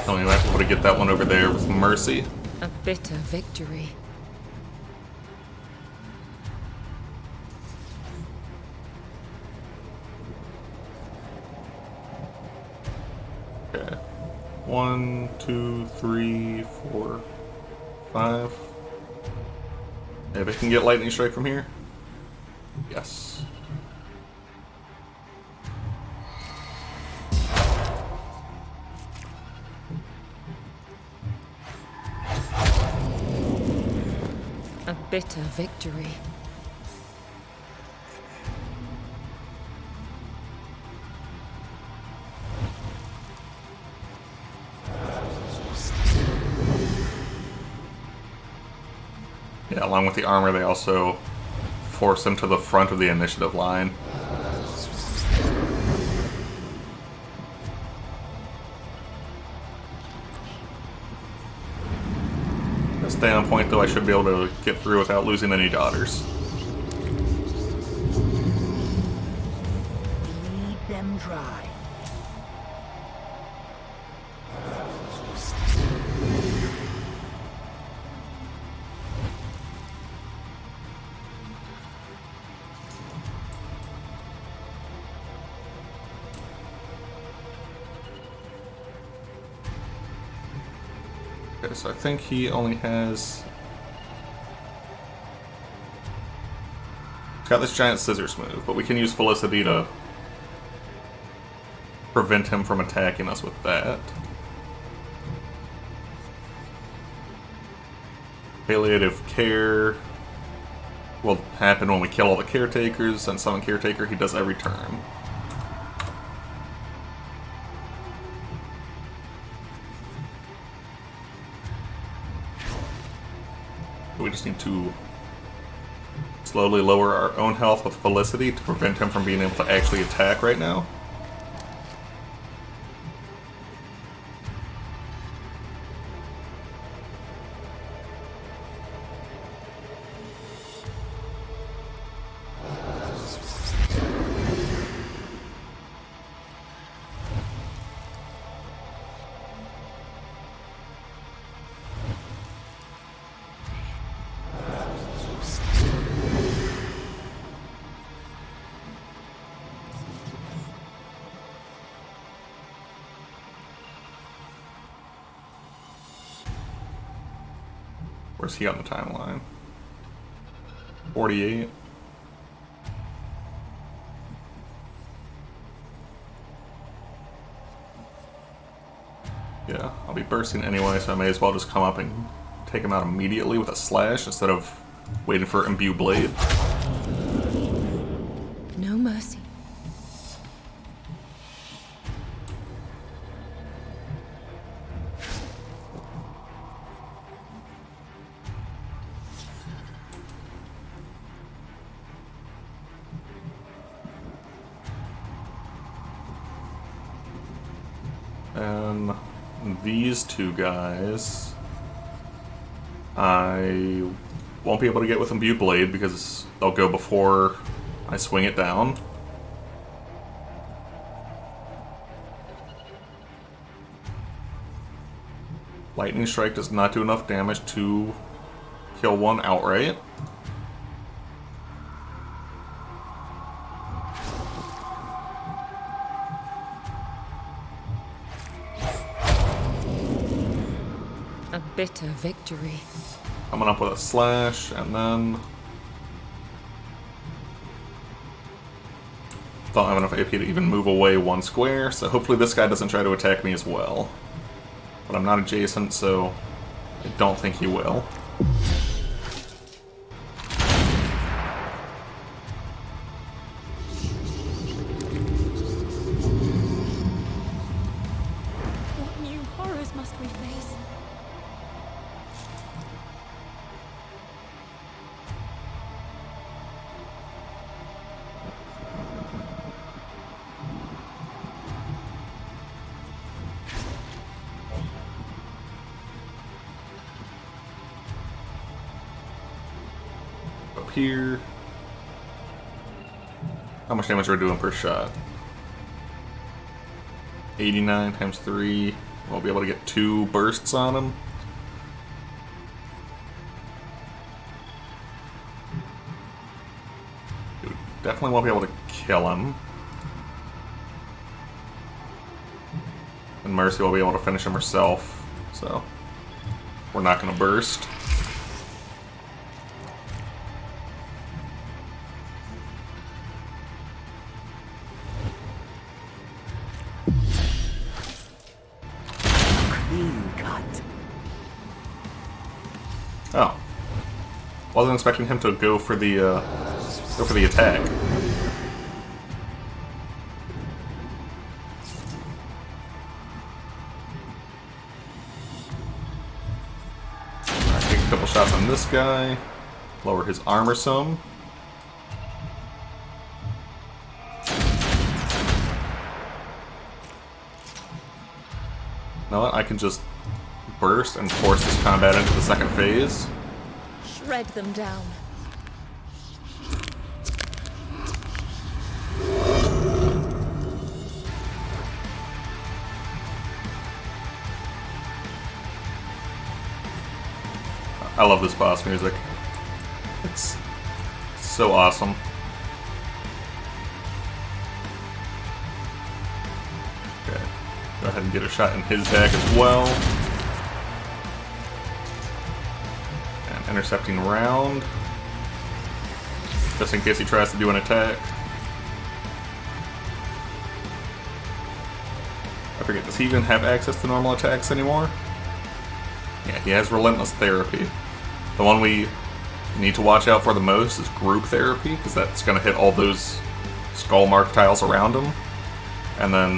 Tell me back able to get that one over there with Mercy.
A bitter victory.
Okay. 1, 2, 3, 4, 5. If it can get lightning strike from here? Yes.
A bitter victory.
Yeah, along with the armor, they also force them to the front of the initiative line. Stay on point, though. I should be able to get through without losing any daughters.
Bleed them dry.
Okay, so I think he only has... He's got this giant scissors move, but we can use Felicity to prevent him from attacking us with that. Palliative care will happen when we kill all the caretakers, and summon caretaker he does every turn. We just need to slowly lower our own health with Felicity to prevent him from being able to actually attack right now. Where's he on the timeline? 48. Yeah, I'll be bursting anyway, so I may as well just come up and take him out immediately with a slash instead of waiting for Imbue Blade.
No mercy.
And these two guys, I won't be able to get with Imbue Blade because they'll go before I swing it down. Lightning Strike does not do enough damage to kill one outright.
A bitter victory.
Coming up with a slash, and then don't have enough AP to even move away one square, so hopefully this guy doesn't try to attack me as well. But I'm not adjacent, so I don't think he will.
What new horrors must we face?
Up here. How much damage are we doing per shot? 89 times 3. We'll be able to get 2 bursts on him. Dude, definitely won't be able to kill him. And Mercy will be able to finish him herself, so we're not going to burst.
Clean cut.
Oh, wasn't expecting him to go for the attack. Alright, take a couple shots on this guy, lower his armor some. You know what? I can just burst and force this combat into the second phase.
Shred them down.
I love this boss music. It's so awesome. Okay, go ahead and get a shot in his back as well. And intercepting round, just in case he tries to do an attack. I forget, does he even have access to normal attacks anymore? Yeah, he has Relentless Therapy. The one we need to watch out for the most is Group Therapy, because that's going to hit all those skull mark tiles around him. And then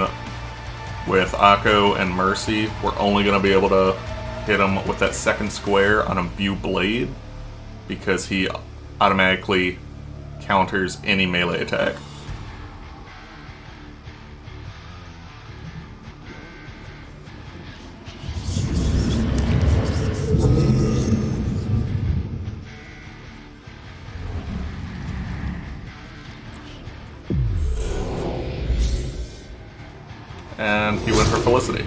with Akko and Mercy, we're only going to be able to hit him with that second square on Imbue Blade, because he automatically counters any melee attack. And he went for Felicity.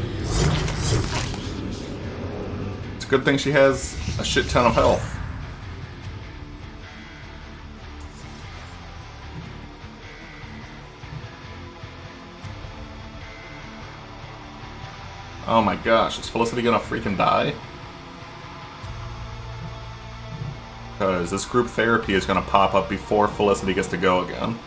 It's a good thing she has a shit ton of health. Oh my gosh, is Felicity gonna freaking die? Because this group therapy is going to pop up before Felicity gets to go again.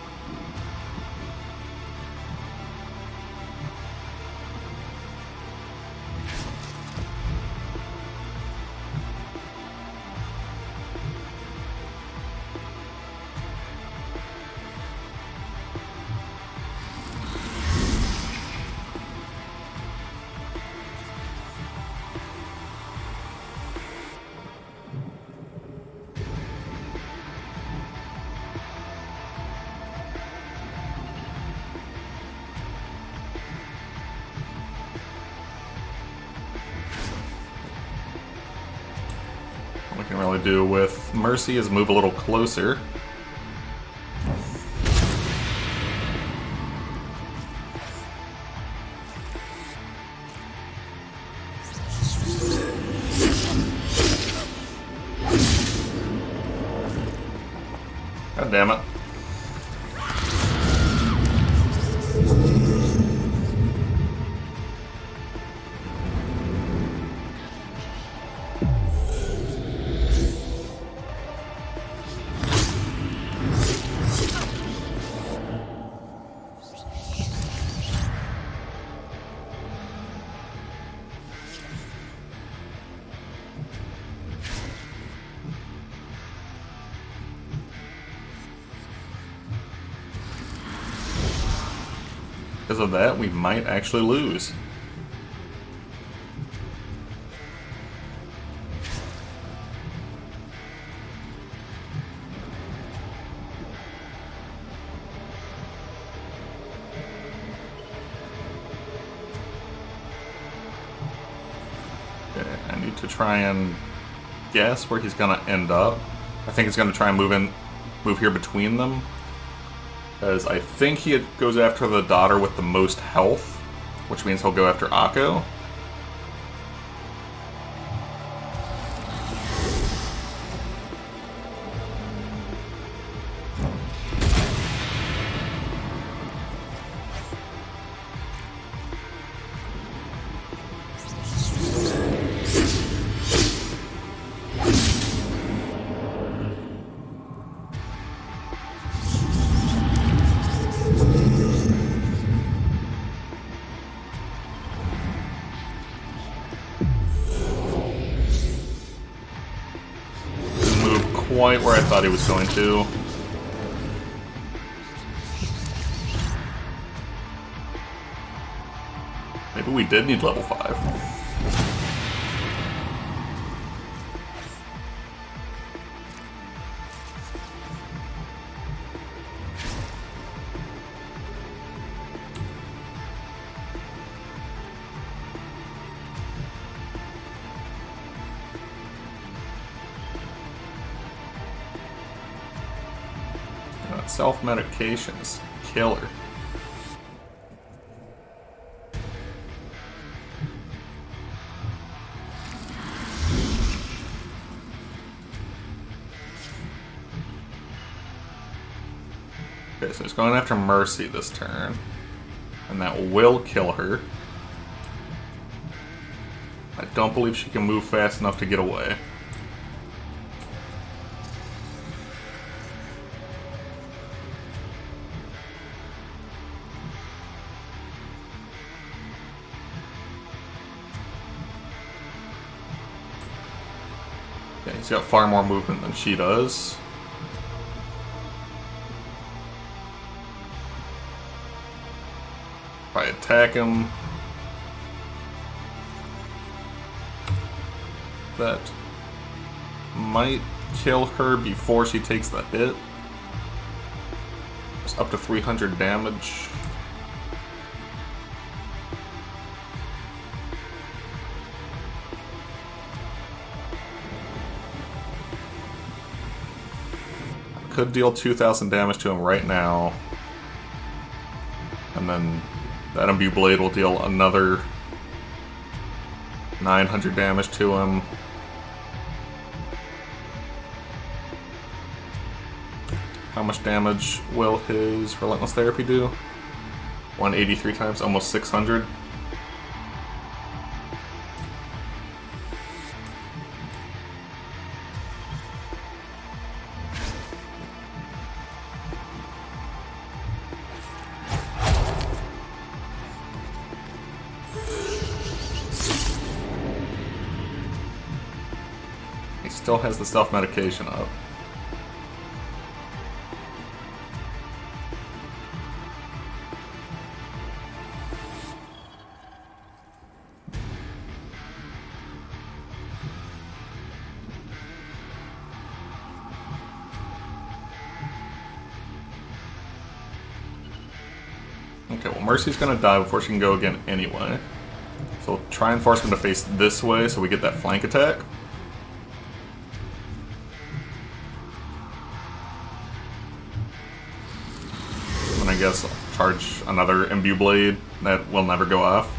What we can really do with Mercy is move a little closer. God damn it. Because of that, we might actually lose. Okay, I need to try and guess where he's gonna end up. I think he's gonna try and move here between them. Because I think he goes after the daughter with the most health, which means he'll go after Akko. Quite where I thought he was going to. Maybe we did need level 5. Self-medication is killer. Okay, so he's going after Mercy this turn. And that will kill her. I don't believe she can move fast enough to get away. He's got far more movement than she does. If I attack him, that might kill her before she takes the hit. It's up to 300 damage. Could deal 2,000 damage to him right now. And then that Imbue Blade will deal another 900 damage to him. How much damage will his Relentless Therapy do? 183 times, almost 600. still has the self-medication up. Okay, well, Mercy's gonna die before she can go again anyway. So we'll try and force him to face this way so we get that flank attack. And I guess I'll charge another Imbue Blade that will never go off.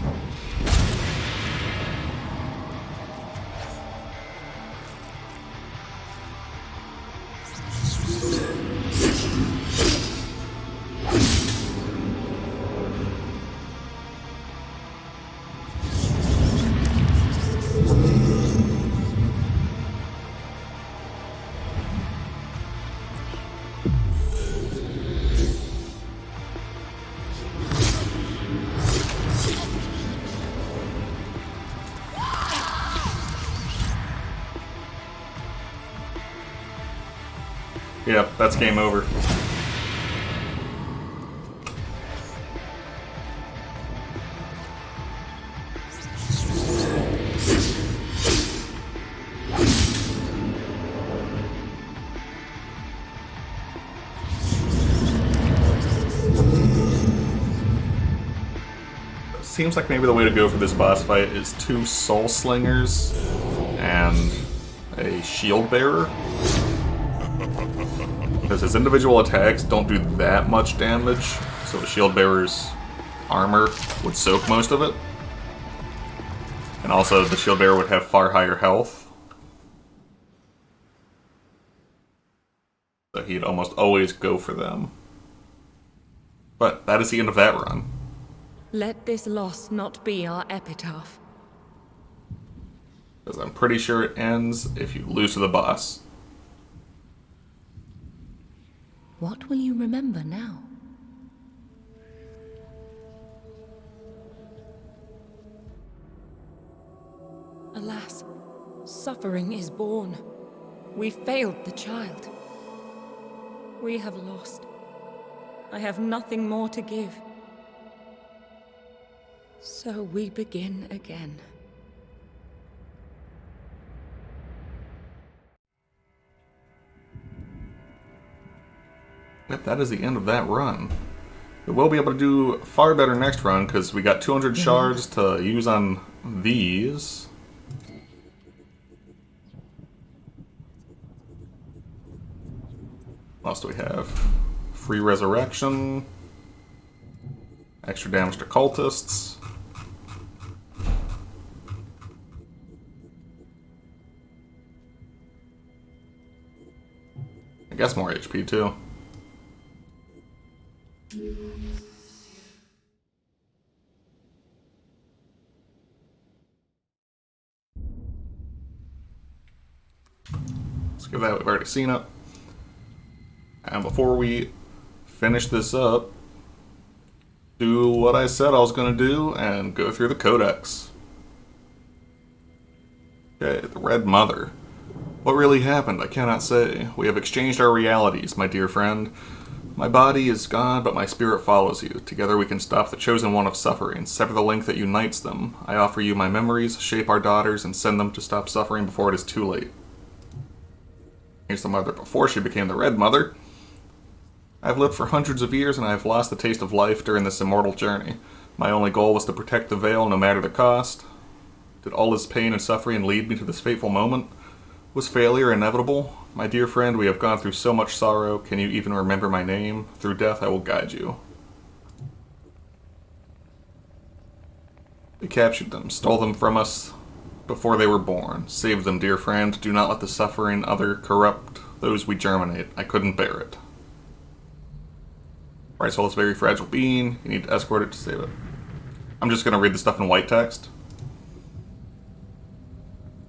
Yep, that's game over. Seems like maybe the way to go for this boss fight is 2 Soul Slingers and a Shield Bearer. Because his individual attacks don't do that much damage, so the Shield Bearer's armor would soak most of it. And also, the Shield Bearer would have far higher health. So he'd almost always go for them. But that is the end of that run.
Let this loss not be our epitaph.
Because I'm pretty sure it ends if you lose to the boss.
What will you remember now? Alas, suffering is born. We failed the child. We have lost. I have nothing more to give. So we begin again.
Yep, that is the end of that run. We will be able to do far better next run because we got 200 shards to use on these. What else do we have? Free resurrection. Extra damage to cultists. I guess more HP too. Let's give that, we've already seen it. And before we finish this up, do what I said I was going to do and go through the codex. Okay, the Red Mother. What really happened, I cannot say. We have exchanged our realities, my dear friend. My body is gone, but my spirit follows you. Together we can stop the chosen one of suffering, sever the link that unites them. I offer you my memories, shape our daughters, and send them to stop suffering before it is too late. Here's the mother before she became the Red Mother. I've lived for hundreds of years, and I have lost the taste of life during this immortal journey. My only goal was to protect the Veil, no matter the cost. Did all this pain and suffering lead me to this fateful moment? Was failure inevitable? My dear friend, we have gone through so much sorrow. Can you even remember my name? Through death I will guide you. We captured them, stole them from us before they were born. Save them, dear friend. Do not let the suffering other corrupt those we germinate. I couldn't bear it. Bright Soul is a very fragile being. You need to escort it to save it. I'm just going to read the stuff in white text.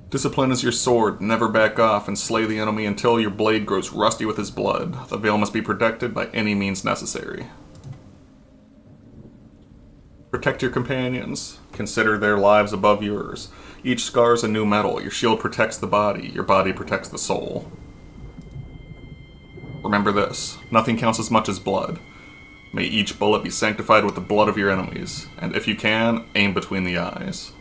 Discipline is your sword. Never back off and slay the enemy until your blade grows rusty with his blood. The Veil must be protected by any means necessary. Protect your companions. Consider their lives above yours. Each scar is a new metal. Your shield protects the body protects the soul. Remember this, nothing counts as much as blood. May each bullet be sanctified with the blood of your enemies, and if you can, aim between the eyes.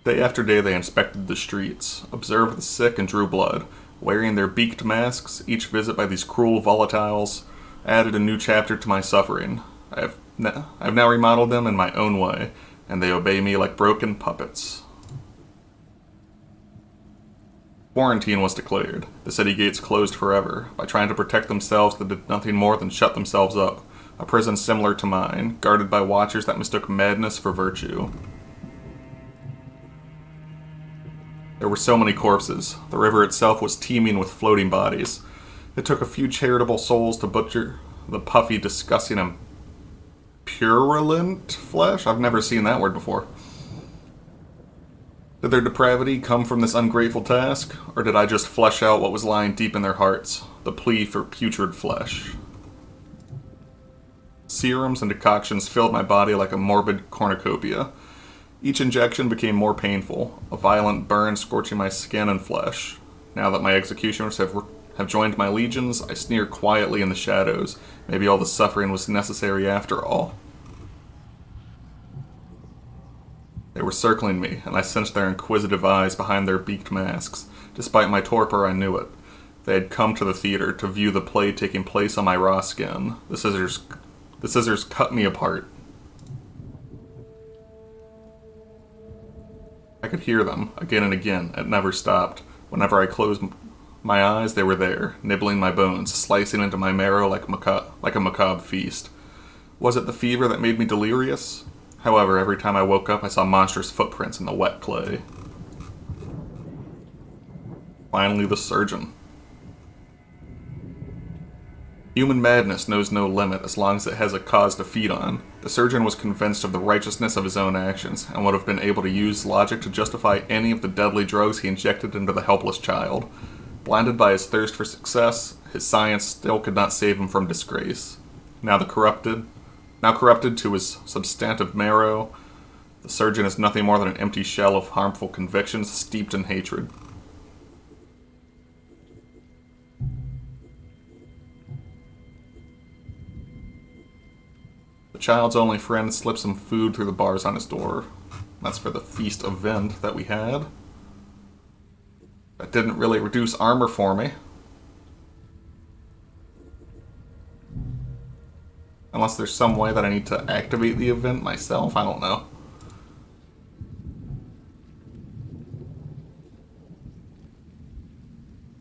Day after day they inspected the streets, observed the sick and drew blood. Wearing their beaked masks, each visit by these cruel volatiles added a new chapter to my suffering. I've now remodeled them in my own way, and they obey me like broken puppets. Quarantine was declared. The city gates closed forever. By trying to protect themselves, they did nothing more than shut themselves up. A prison similar to mine, guarded by watchers that mistook madness for virtue. There were so many corpses. The river itself was teeming with floating bodies. It took a few charitable souls to butcher the puffy, disgusting, and purulent flesh? I've never seen that word before. Did their depravity come from this ungrateful task, or did I just flesh out what was lying deep in their hearts, the plea for putrid flesh? Serums and decoctions filled my body like a morbid cornucopia. Each injection became more painful, a violent burn scorching my skin and flesh. Now that my executioners have joined my legions, I sneer quietly in the shadows. Maybe all the suffering was necessary after all. They were circling me, and I sensed their inquisitive eyes behind their beaked masks. Despite my torpor, I knew it. They had come to the theater to view the play taking place on my raw skin. The scissors cut me apart. I could hear them, again and again. It never stopped. Whenever I closed my eyes, they were there, nibbling my bones, slicing into my marrow like a macabre feast. Was it the fever that made me delirious? However, every time I woke up, I saw monstrous footprints in the wet clay. Finally, the surgeon. Human madness knows no limit as long as it has a cause to feed on. The surgeon was convinced of the righteousness of his own actions, and would have been able to use logic to justify any of the deadly drugs he injected into the helpless child. Blinded by his thirst for success, his science still could not save him from disgrace. Now corrupted to his substantive marrow, the surgeon is nothing more than an empty shell of harmful convictions steeped in hatred. The child's only friend slipped some food through the bars on his door. That's for the feast event that we had. That didn't really reduce armor for me. Unless there's some way that I need to activate the event myself, I don't know.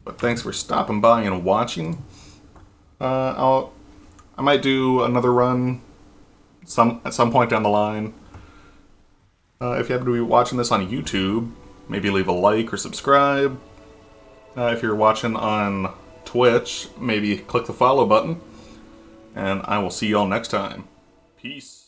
But thanks for stopping by and watching. I might do another run at some point down the line. If you happen to be watching this on YouTube, maybe leave a like or subscribe. If you're watching on Twitch, maybe click the follow button. And I will see y'all next time. Peace.